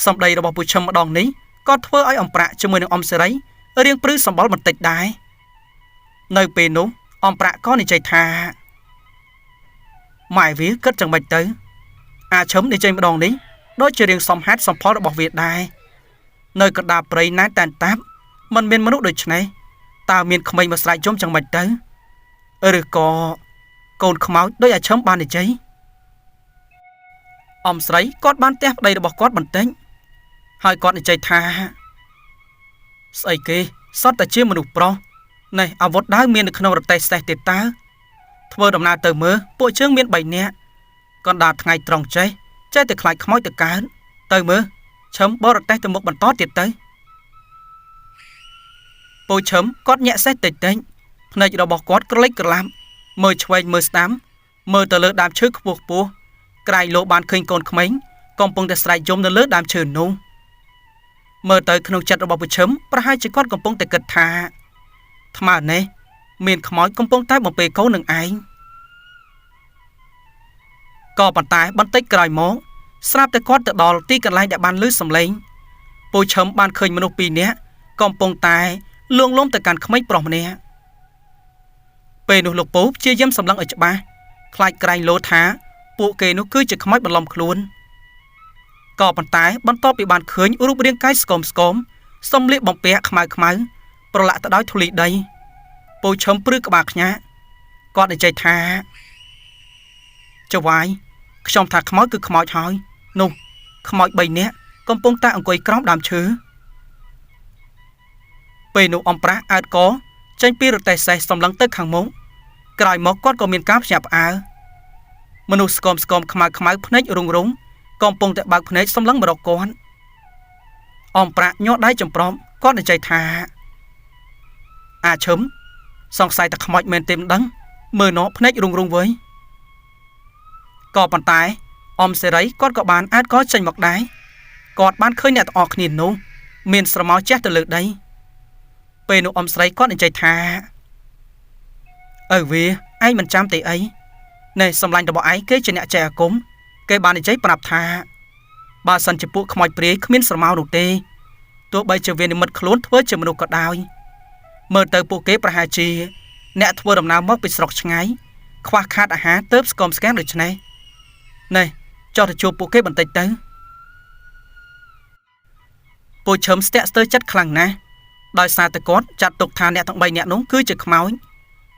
សម្ដីរបស់ពូឈឹមម្ដងនេះក៏ធ្វើឲ្យអំប្រាក់ជាមួយនឹងអ៊ំសេរីរៀងព្រឺសម្បល់បន្តិចដែរនៅពេលនោះអ៊ំប្រាក់ក៏និយាយថាម៉ែវាគិតយ៉ាងម៉េចទៅអាឈឹមនិយាយម្ដងនេះដូចជារៀងសមហេតុសមផលរបស់វាដែរនៅកណ្ដាលព្រៃណែនតែនតាប់មិនមានមនុស្សដូចនេះតើមានក្មេងមកស្រែកយំយ៉ាងម៉េចទៅឬក៏កូនខ្មោចដោយអាឈឹមបាននិយាយអ៊ំស្រីគាត់បានទះប្តីរបស់គាត់បន្តិចហើយគាត់និយាយថាស្អីគេសត្វតែជាមនុស្សប្រុសនេះអាវុធដាវមាននៅក្នុងរទេះសេះទៀតតើធ្វើដំណើរទៅមើលពួកជើងមាន3នាក់កណ្ដាលថ្ងៃត្រង់ចេះតែខ្លាចខ្មោចទៅកើតទៅមើលឈឹមបរទេះទៅមុខបន្តទៀតទៅពូឈឹមគាត់ញាក់សេះតិចតិចភ្នែករបស់គាត់ក្រឡេកក្រឡាប់មើលឆ្វេងមើលស្ដាំមើលទៅលើដើមឈើខ្ពស់ខ្ពស់ក្រែងលោបានឃើញកូនក្មេងកំពុងតែស្រែកយំនៅលើដើមឈើនោះមើលទៅក្នុងចិត្តរបស់ពូឈឹមប្រហែលជាគាត់កំពុងតែគិតថាថ្មនេះមានខ្មោចកំពុងតែបំពេកូននឹងឯងក៏ប៉ុន្តែបន្តិចក្រោយមកស្រាប់តែគាត់ទៅដល់ទីកន្លែងដែលបានឮសំឡេងពូឈឹមបានឃើញមនុស្ស2នាក់កំពុងតែលួងលោមទៅកាន់ក្មេងប្រុសម្នាក់ពេលនោះលោកពូព្យាយាមសម្លឹងឲ្យច្បាស់ខ្លាចក្រែងលោថាពួកគេនោះគឺជាខ្មោចបន្លំខ្លួនក៏ប៉ុន្តែបន្ទាប់ពីបានឃើញរូបរាងកាយស្គមសំលៀកបំពាក់ខ្មៅប្រឡាក់ទៅដោយធូលីដីពូឈឹមព្រឺក្បាលខ្ញាក់គាត់និយាយថាចៅវាយខ្ញុំថាខ្មោចគឺខ្មោចហើយនោះខ្មោច3នាក់កំពុងតែអង្គុយក្រោមដើមឈើពេលនោះអំប្រាស់អើតកចេញពីរទេះសេះសម្លឹងទៅខាងមុខក្រោយមកគាត់ក៏មានការភ្ញាក់ផ្អើលមនុស្សស្គមខ្មៅភ្នែករងកំពុងតែបើកភ្នែកសម្លឹងមករកគាត់អំប្រាក់ញ័រដៃចំប្រំគាត់និយាយថាអាឈឹមសង្ស័យតែខ្មោចមែនទេមិនដឹងមើលណោភ្នែករងវើយក៏ប៉ុន្តែអ៊ំសេរីគាត់ក៏បានអាចក៏ចេញមកដែរគាត់បានឃើញអ្នកទាំងអស់គ្នានោះមានស្រមោលជះទៅលើដីពេលនោះអ៊ំស្រីគាត់និយាយថាវាឯងមិនចាំទេអីនេះសម្លាញ់របស់ឯងគេជាអ្នកចែកអាគមគេបាននិយាយប្រាប់ថាបើសិនជាពួកខ្មោចព្រាយគ្មានស្រមោលនោះទេទោះបីជាវានិមិត្តខ្លួនធ្វើជាមនុស្សក៏ដោយមើលទៅពួកគេប្រហែលជាអ្នកធ្វើដំណើរមកពីស្រុកឆ្ងាយខ្វះខាតអាហារទៅស្គមស្គាំងដូច្នេះនេះចុះទៅជួបពួកគេបន្តិចទៅពូឈឹមស្ទាក់ស្ទើរចិត្តខ្លាំងណាស់ដោយសារតែគាត់ចាត់ទុកថាអ្នកទាំង3នាក់នោះគឺជាខ្មោច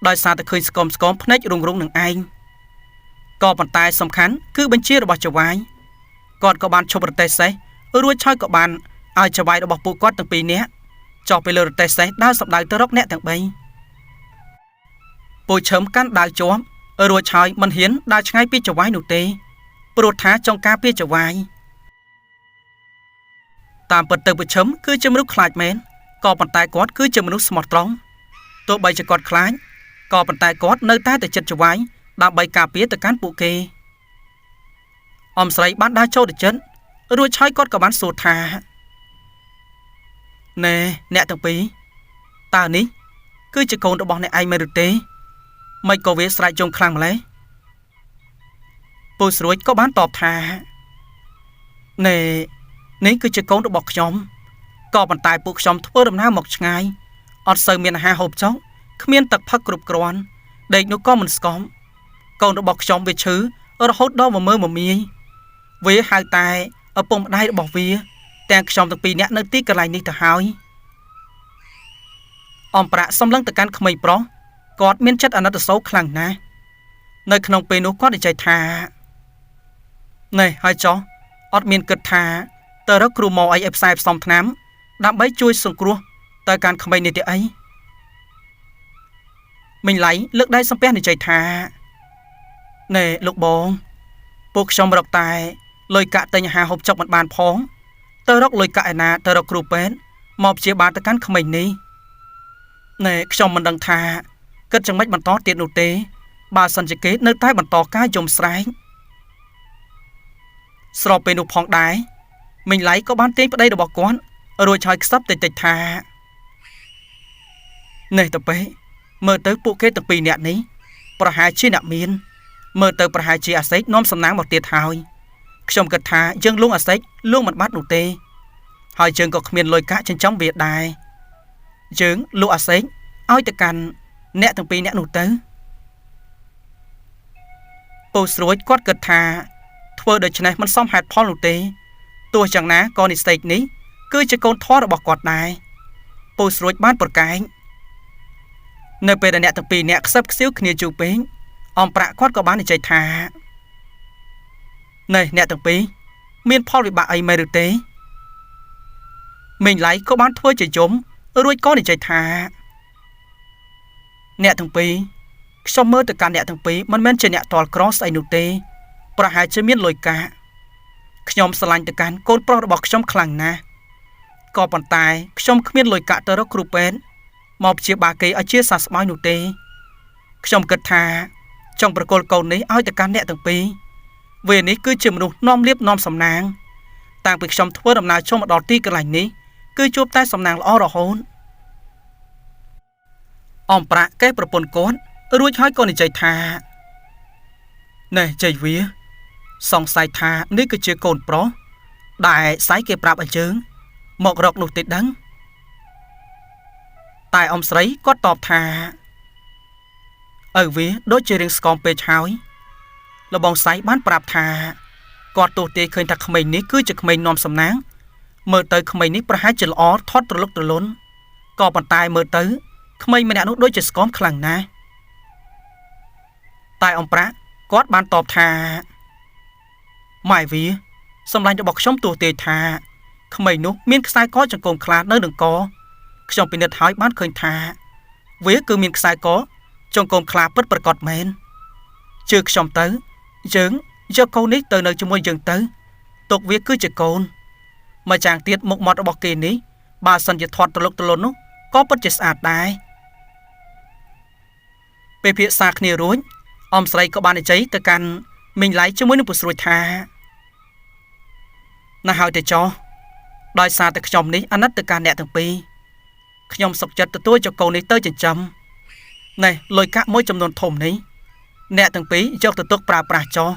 ដោយសារតែឃើញស្គមភ្នែករងនឹងឯងក៏ប៉ុន្តែសំខាន់គឺបញ្ជារបស់ចៅវាយគាត់ក៏បានឈប់រទេះសេះរួចឆោយក៏បានឲ្យចៅវាយរបស់ពួកគាត់ទាំង2នាក់ចុះទៅលើរទេះសេះដើរសម្ដៅទៅរកអ្នកទាំង3ពូឈឹមកាន់ដាវជាប់រួចឆោយមិនហ៊ានដើរឆ្ងាយពីចៅវាយនោះទេព្រោះថាចង់ការពារចៅវាយតាមពិតទៅពូឈឹមគឺជាមនុស្សខ្លាចមែនក៏ប៉ុន្តែគាត់គឺជាមនុស្សស្មោះត្រង់ទោះបីជាគាត់ខ្លាចក៏ប៉ុន្តែគាត់នៅតែចិត្តចៅវាយដើម្បីការពារទៅកាន់ពួកគេអ៊ំស្រីបានដើរចូលទៅចិត្តរួចឆោយគាត់ក៏បានសួរថាណែអ្នកទាំងពីរតើនេះគឺជាកូនរបស់អ្នកឯងមែនឬទេមិនក៏វាស្រែកយំខ្លាំងម្ល៉េះពូស្រួយក៏បានតបថាណែនេះគឺជាកូនរបស់ខ្ញុំក៏ប៉ុន្តែពួកខ្ញុំធ្វើដំណើរមកឆ្ងាយអត់សូវមានអាហារហូបចុកគ្មានទឹកផឹកគ្រប់គ្រាន់ដេកនោះក៏មិនស្គមកូនរបស់ខ្ញុំវាឈឺរហូតដល់មមាយវាហៅតែឪពុកម្ដាយរបស់វាទាំងខ្ញុំទាំង2នាក់នៅទីកន្លែងនេះទៅហើយអំប្រាក់សំឡឹងទៅកាន់ក្មេងប្រុសគាត់មានចិត្តអាណិតអាសូរខ្លាំងណាស់នៅក្នុងពេលនោះគាត់និយាយថានេះហើយចុះអត់មានគិតថាទៅរកគ្រូម៉ោអីឲ្យផ្សាយផ្សំថ្នាំដើម្បីជួយសង្គ្រោះទៅកាន់ក្មេងនេះទេអីមិញឡៃលើកដៃសំពះនិយាយថាណែលោកបងពួកខ្ញុំរកតែលុយកាក់ទិញអាហារហូបចុកមិនបានផងទៅរកលុយកាក់ឯណាទៅរកគ្រូពេទ្យមកព្យាបាលទៅកាន់ក្មេងនេះណែខ្ញុំមិនដឹងថាគិតយ៉ាងម៉េចបន្តទៀតនោះទេបើសិនជាគេនៅតែបន្តការយំស្រែកស្របពេលនោះផងដែរមិញឡៃក៏បានទាញប្តីរបស់គាត់រួចហើយខ្សឹបតិចថានេះទៅពេមើលទៅពួកគេទាំង2នាក់នេះប្រហែលជាអ្នកមាន មើលទៅប្រហែលជាអាសេចនាំសំណាងមកទៀតហើយខ្ញុំគិតថាយើងលួងអាសេចលួងមិនបាត់នោះទេហើយយើងក៏គ្មានលុយកាក់ចិញ្ចឹមវាដែរយើងលក់អាសេចឲ្យទៅកាន់អ្នកទាំងពីរអ្នកនោះទៅពូស្រួចគាត់គិតថាធ្វើដូច្នេះមិនសមហេតុផលនោះទេទោះយ៉ាងណាក៏និស្សិតនេះគឺជាកូនធម៌របស់គាត់ដែរពូស្រួចបានប្រកែកនៅពេលដែលអ្នកទាំងពីរអ្នកខ្សឹបខ្សៀវគ្នាជូរពេកអំប្រាក់គាត់ក៏បាននិយាយថានេះអ្នកទាំងពីរមានផលវិបាកអីមែនឬទេមេងឡៃក៏បានធ្វើជាយំរួចក៏និយាយថាអ្នកទាំងពីរខ្ញុំមើលទៅកាន់អ្នកទាំងពីរមិនមែនជាអ្នកតល់ក្រស្អីនោះទេប្រហែលជាមានលុយកាក់ខ្ញុំស្រឡាញ់ទៅកាន់កូនប្រុសរបស់ខ្ញុំខ្លាំងណាស់ក៏ប៉ុន្តែខ្ញុំគ្មានលុយកាក់ទៅរកគ្រូពេទ្យមកព្យាបាលគេឲ្យជាសះស្បើយនោះទេខ្ញុំគិតថាចង់ប្រគល់កូននេះឲ្យទៅកាន់អ្នកទាំងពីរវានេះគឺជាមនុស្សនាំលៀបនាំសំណាងតាំងពីខ្ញុំធ្វើដំណើរចូលមកដល់ទីកន្លែងនេះគឺជួបតែសំណាងល្អរហូតអំប្រាក់កេះប្រពន្ធគាត់រួចហើយក៏និយាយថាណែជ័យវាសង្ស័យថានេះគឺជាកូនប្រុសដែលស្អីគេប្រាប់ឲ្យយើងមករកនោះទេដឹងតែអ៊ំស្រីគាត់តបថាវាដូចជារឿងស្គមពេកហើយលបងស្អីបានប្រាប់ថាគាត់ទោះទេឃើញថាក្មេងនេះគឺជាក្មេងនាំសំណាងមើលទៅក្មេងនេះប្រហែលជាល្អថត់ត្រលុកត្រលន់ក៏ប៉ុន្តែមើលទៅក្មេងម្នាក់នោះដូចជាស្គមខ្លាំងណាស់តែអំប្រាក់គាត់បានតបថាម៉ែវាសម្លាញ់របស់ខ្ញុំទោះទេថាក្មេងនោះមានខ្សែកចង្កូមខ្លានៅនឹងកខ្ញុំពិនិត្យហើយបានឃើញថាវាគឺមានខ្សែកចង្កូមខ្លាពិតប្រាកដមែនជឿខ្ញុំទៅយើងយកកូននេះទៅនៅជាមួយយើងទៅទុកវាគឺជាកូនមកចាងទៀតមុខមាត់របស់គេនេះបើសិនជាធាត់ត្រលុកត្រលន់នោះក៏ពិតជាស្អាតដែរពេលភាសាគ្នារួចអ៊ំស្រីក៏បាននិយាយទៅកាន់មីងឡៃជាមួយនឹងពូស្រួយថាណាស់ហើយទៅចោះដោយសារតែខ្ញុំនេះអាណិតទៅកាន់អ្នកទាំងពីរខ្ញុំសុខចិត្តទទួលយកកូននេះទៅចិញ្ចឹមនេះលុយកាក់មួយចំនួនធំនេះអ្នកទាំងពីរយកទៅទុកប្រើប្រាស់ចោះ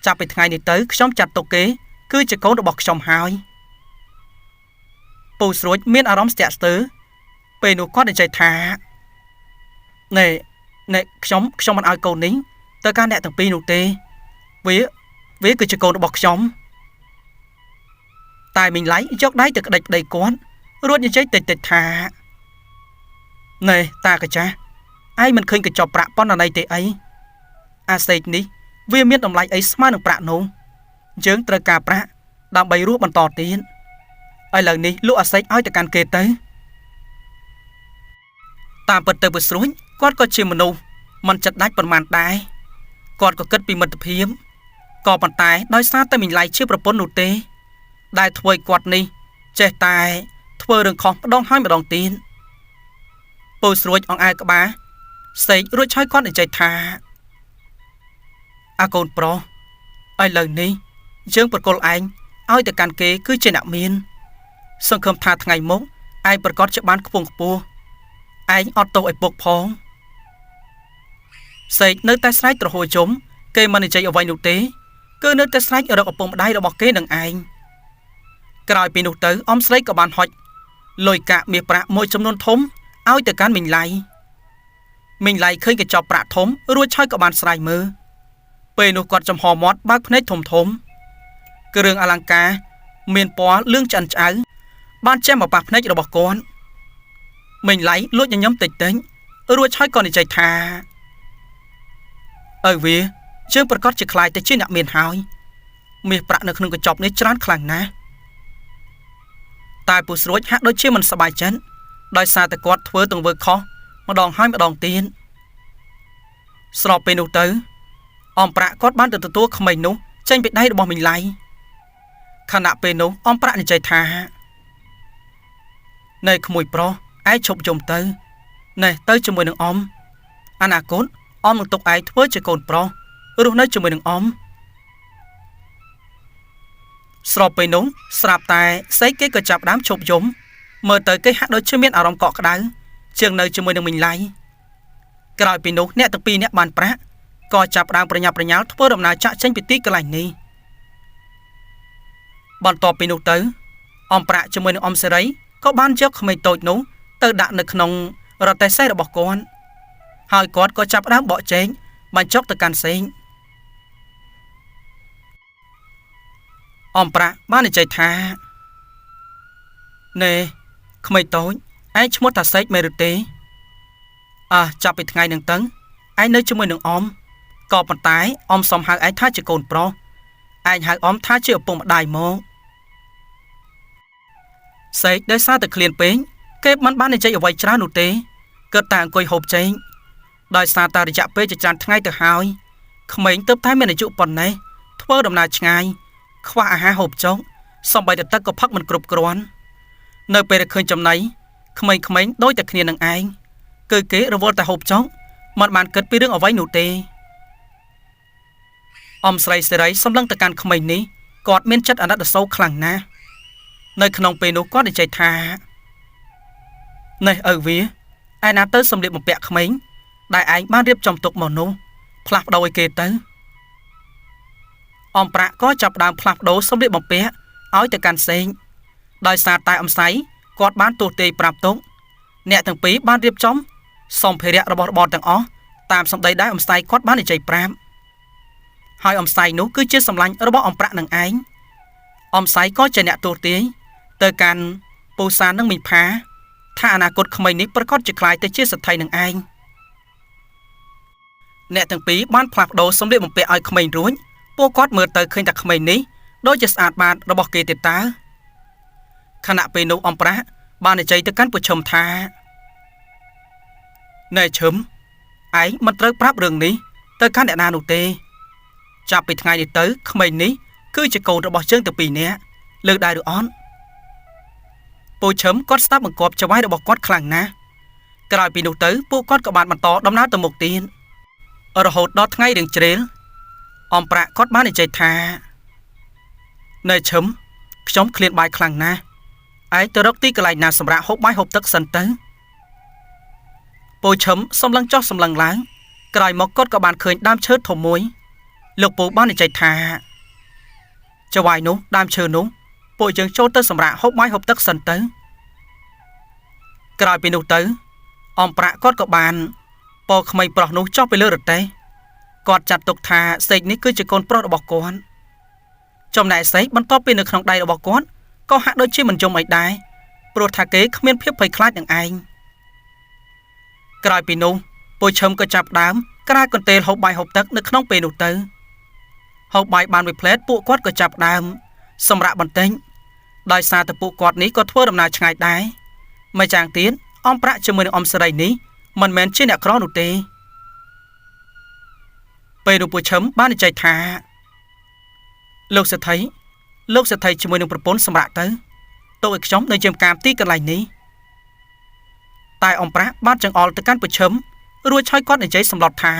ចាប់ពីថ្ងៃនេះទៅខ្ញុំចាត់ទុកគេគឺជាកូនរបស់ខ្ញុំហើយពូស្រួចមានអារម្មណ៍ស្ទាក់ស្ទើរពេលនោះគាត់និយាយថាណែខ្ញុំមិនឲ្យកូននេះទៅកាន់អ្នកទាំងពីរនោះទេវាគឺជាកូនរបស់ខ្ញុំតែមីងឡៃយកដៃទៅក្តិចប្តីគាត់រួចនិយាយតិចថាណែតាកាចាឯងមិនឃើញកញ្ចប់ប្រាក់ប៉ុណ្ណាណីទេអីអាសេកនេះវាមានតម្លៃអីស្មើនឹងប្រាក់នោះយើងត្រូវការប្រាក់ដើម្បីរស់បន្តទៀតឥឡូវនេះលក់អាសេកឲ្យទៅកាន់គេទៅតាមពិតទៅពូស្រួយគាត់ក៏ជាមនុស្សមិនចិត្តដាច់ប្រមាណដែរគាត់ក៏គិតពីមិត្តភាពក៏ប៉ុន្តែដោយសារតែមីងឡៃជាប្រពន្ធនោះទេដែលធ្វើឲ្យគាត់នេះចេះតែធ្វើរឿងខុសម្ដងហើយម្ដងទៀតពូស្រួយអង្អែលក្បាលសេករួចហើយគាត់និយាយថាអាកូនប្រុសឥឡូវនេះយើងប្រគល់ឯងឲ្យទៅកាន់គេគឺជាអ្នកមានសង្ឃឹមថាថ្ងៃមុខឯងប្រកាសជាបានខ្ពង់ខ្ពស់ឯងអត់ទោសឲ្យពុកផងសេកនៅតែស្រែកទ្រហោជុំគេមិននិយាយអ្វីនោះទេគឺនៅតែស្រែករកឪពុកម្ដាយរបស់គេនឹងឯងក្រោយពីនោះទៅអ៊ំស្រីក៏បានហុចលុយកាក់មាសប្រាក់មួយចំនួនធំឲ្យទៅកាន់មីងឡៃឃើញកញ្ចប់ប្រាក់ធំរួចហើយក៏បានស្រែកមើលពេលនោះគាត់ចំហមាត់បើកភ្នែកធំគ្រឿងអលង្ការមានពណ៌លឿងឆ្អិនឆ្អៅបានចេះមកប៉ះភ្នែករបស់គាត់មីងឡៃលួចញញឹមតិចរួចហើយក៏និយាយថាវាយើងប្រកាសជាខ្លាយទៅជាអ្នកមានហើយមាសប្រាក់នៅក្នុងកញ្ចប់នេះច្រើនខ្លាំងណាស់តែពូស្រួចហាក់ដូចជាមិនសប្បាយចិត្តដោយសារតែគាត់ធ្វើទង្វើខុសម្ដងហើយម្ដងទៀតស្របពេលនោះទៅអំប្រាក់គាត់បានទៅទទួលក្មេងនោះចេញពីដៃរបស់មីងឡៃខណៈពេលនោះអំប្រាក់និយាយថាណែក្មួយប្រុសឯងឈប់យំទៅណែទៅជាមួយនឹងអ៊ំអនាគតអ៊ំនឹងទុកឯងធ្វើជាកូនប្រុសរស់នៅជាមួយនឹងអ៊ំស្របពេលនោះស្រាប់តែសេកគេក៏ចាប់ដើមឈប់យំមើលទៅគេហាក់ដូចជាមានអារម្មណ៍កក់ក្ដៅជាងនៅជាមួយនឹងមីងឡៃក្រោយពីនោះអ្នកទាំងពីរអ្នកបានប្រាក់ ក៏ចាប់ផ្ដើមប្រញាប់ប្រញាល់ធ្វើដំណើរចាក់ចេញពីទីកន្លែងនេះបន្ទាប់ពីនោះទៅអំប្រាក់ជាមួយនឹងអ៊ំសេរីក៏បានយកក្មេងតូចនោះទៅដាក់នៅក្នុងរទេះសេះរបស់គាត់ហើយគាត់ក៏ចាប់ផ្ដើមបកចេញបញ្ចុកទៅកាន់សេងអំប្រាក់បាននិយាយថាណែក្មេងតូចឯងឈ្មោះថាសេកមែនឬទេចាប់ពីថ្ងៃនឹងទៅឯងនៅជាមួយនឹងអ៊ំក៏ប៉ុន្តែអ៊ំសុំហៅឯងថាជាកូនប្រុសឯងហៅអ៊ំថាជាឪពុកម្ដាយមកសេកដោយសារតែឃ្លានពេកគេមិនបាននិយាយអ្វីច្រើននោះទេគិតតែអង្គុយហូបចេកដោយសារតែរយៈពេលជាច្រើនថ្ងៃទៅហើយក្មេងទើបតែមានអាយុប៉ុណ្ណេះធ្វើដំណើរឆ្ងាយខ្វះអាហារហូបចុកសូម្បីតែទឹកក៏ផឹកមិនគ្រប់គ្រាន់នៅពេលដែលឃើញចំណៃក្មេងៗដូចតែគ្នានឹងឯងគឺគេរវល់តែហូបចុកមិនបានគិតពីរឿងអ្វីនោះទេអ៊ំស្រីសេរីសម្លឹងទៅកាន់ក្មេងនេះគាត់មានចិត្តអាណិតអាសូរខ្លាំងណាស់នៅក្នុងពេលនោះគាត់និយាយថានេះឪវាឯណាទៅសម្លៀកបំពាក់ក្មេងដែលឯងបានរៀបចំទុកមកនោះផ្លាស់ប្ដូរឲ្យគេទៅអ៊ំប្រាក់ក៏ចាប់ផ្ដើមផ្លាស់ប្ដូរសម្លៀកបំពាក់ឲ្យទៅកាន់សេងដោយសារតែអ៊ំសៃគាត់បានទូទាយប្រាប់ទុកអ្នកទាំងពីរបានរៀបចំសម្ភារៈរបស់របរទាំងអស់តាមសម្ដីដែលអ៊ំសៃគាត់បាននិយាយប្រាប់ហើយអ៊ំសៃនោះគឺជាសម្លាញ់របស់អ៊ំប្រាក់នឹងឯងអ៊ំសៃក៏ជាអ្នកទូទាយទៅកាន់ពូសាននិងមីផាថាអនាគតក្មេងនេះប្រកាសជាខ្លាយទៅជាសេដ្ឋីនឹងឯងអ្នកទាំងពីរបានផ្លាស់ប្ដូរសម្លៀកបំពាក់ឲ្យក្មេងរួចពួកគាត់មើលទៅឃើញតែក្មេងនេះដូចជាស្អាតបាតរបស់គេទេតើខណៈពេលនោះអ៊ំប្រាក់បាននិយាយទៅកាន់ពូឈឹមថាណែឈឹមឯងមិនត្រូវប្រាប់រឿងនេះទៅកាន់អ្នកណានោះទេចាប់ពីថ្ងៃនេះទៅក្មេងនេះគឺជាកូនរបស់យើងទាំងពីរនាក់លើកដែរឬអត់ពូឈឹមគាត់ស្ដាប់បង្គាប់ចៅហ្វាយរបស់គាត់ខ្លាំងណាស់ក្រោយពីនោះទៅពួកគាត់ក៏បានបន្តដំណើរទៅមុខទៀតរហូតដល់ថ្ងៃរៀងជ្រេលអ៊ំប្រាក់គាត់បាននិយាយថាណែឈឹមខ្ញុំឃ្លានបាយខ្លាំងណាស់ឯងទៅរកទីកន្លែងណាសម្រាប់ហូបបាយហូបទឹកសិនទៅពូឈឹមសម្លឹងចុះសម្លឹងឡើងក្រោយមកគាត់ក៏បានឃើញដើមឈើធំមួយលោកពូបាននិយាយថាចៅហ្វាយនោះដើមឈើនោះពួកយើងចូលទៅសម្រាប់ហូបបាយហូបទឹកសិនទៅក្រោយពីនោះទៅអ៊ំប្រាក់គាត់ក៏បានពោក្មេងប្រុសនោះចុះពីលើរទេះគាត់ចាត់ទុកថាសេកនេះគឺជាកូនប្រុសរបស់គាត់ចំណែកសេកបន្ទាប់ពីនៅក្នុងដៃរបស់គាត់ក៏ហាក់ដូចជាមិនយំអីដែរព្រោះថាគេគ្មានភាពភ័យខ្លាចនឹងឯងក្រោយពីនោះពូឈឹមក៏ចាប់ដើមក្រាលកន្ទេលហូបបាយហូបទឹកនៅក្នុងពេលនោះទៅហូបបាយបានមួយផ្លែតពួកគាត់ក៏ចាប់ដើមសម្រាប់បន្តិចដោយសារតែពួកគាត់នេះក៏ធ្វើដំណើរឆ្ងាយដែរម្យ៉ាងទៀតអ៊ំប្រាក់ជាមួយនឹងអ៊ំសេរីនេះមិនមែនជាអ្នកក្រនោះទេពេលនោះពូឈឹមបាននិយាយថាលោកសេដ្ឋីជាមួយនឹងប្រពន្ធសម្រាប់ទៅទុកឲ្យខ្ញុំនៅជាមការទីកន្លែងនេះតែអ៊ំប្រាក់បានចង្អុលទៅកាន់ពូឈឹមរួចឆោយគាត់និយាយសម្លុតថា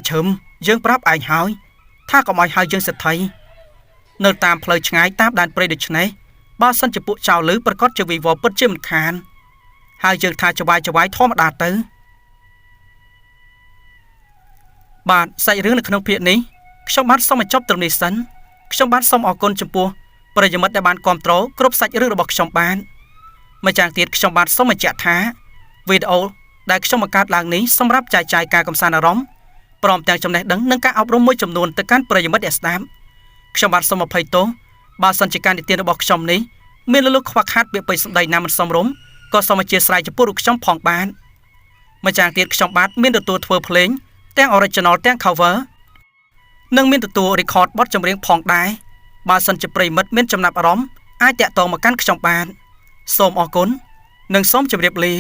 ឈឹមយើងប្រាប់ឯងហើយថាកុំឲ្យហៅយើងសេដ្ឋីនៅតាមផ្លូវឆ្ងាយតាមដែនព្រៃដូច្នេះបើសិនជាពួកចៅលឺប្រកាសជាវិវរពិតជាមិនខានហើយយើងថាចវាយធម្មតាទៅបាទសាច់រឿងនៅក្នុងភាគនេះខ្ញុំបានសូមបញ្ចប់ត្រឹមនេះសិនខ្ញុំបានសូមអរគុណចំពោះប្រិយមិត្តដែលបានគាំទ្រគ្រប់សាច់រឿងរបស់ខ្ញុំបានម្យ៉ាងទៀតខ្ញុំបានសូមបញ្ជាក់ថាវីដេអូដែលខ្ញុំបង្កើតឡើងនេះសម្រាប់ចែកចាយការកម្សាន្តអារម្មណ៍ព្រមទាំងចំណេះដឹងនិងការអប់រំមួយចំនួនទៅកាន់ប្រិយមិត្តអ្នកស្ដាប់ខ្ញុំបាទសូមអភ័យទោសបើសិនជាការនិទានរបស់ខ្ញុំនេះមានលលុខ្វះខាតពាក្យពេចន៍សម្ដីណាមិនសមរម្យក៏សូមអធិស្ឋានចំពោះរូបខ្ញុំផងបានម្យ៉ាងទៀតខ្ញុំបាទមានទទួលធ្វើភ្លេងទាំង original ទាំង cover និងមានទទួល record បទចម្រៀងផងដែរបើសិនជាប្រិយមិត្តមានចំណាប់អារម្មណ៍អាចតាក់ទងមកកាន់ខ្ញុំបានសូមអរគុណនិងសូមជម្រាបលា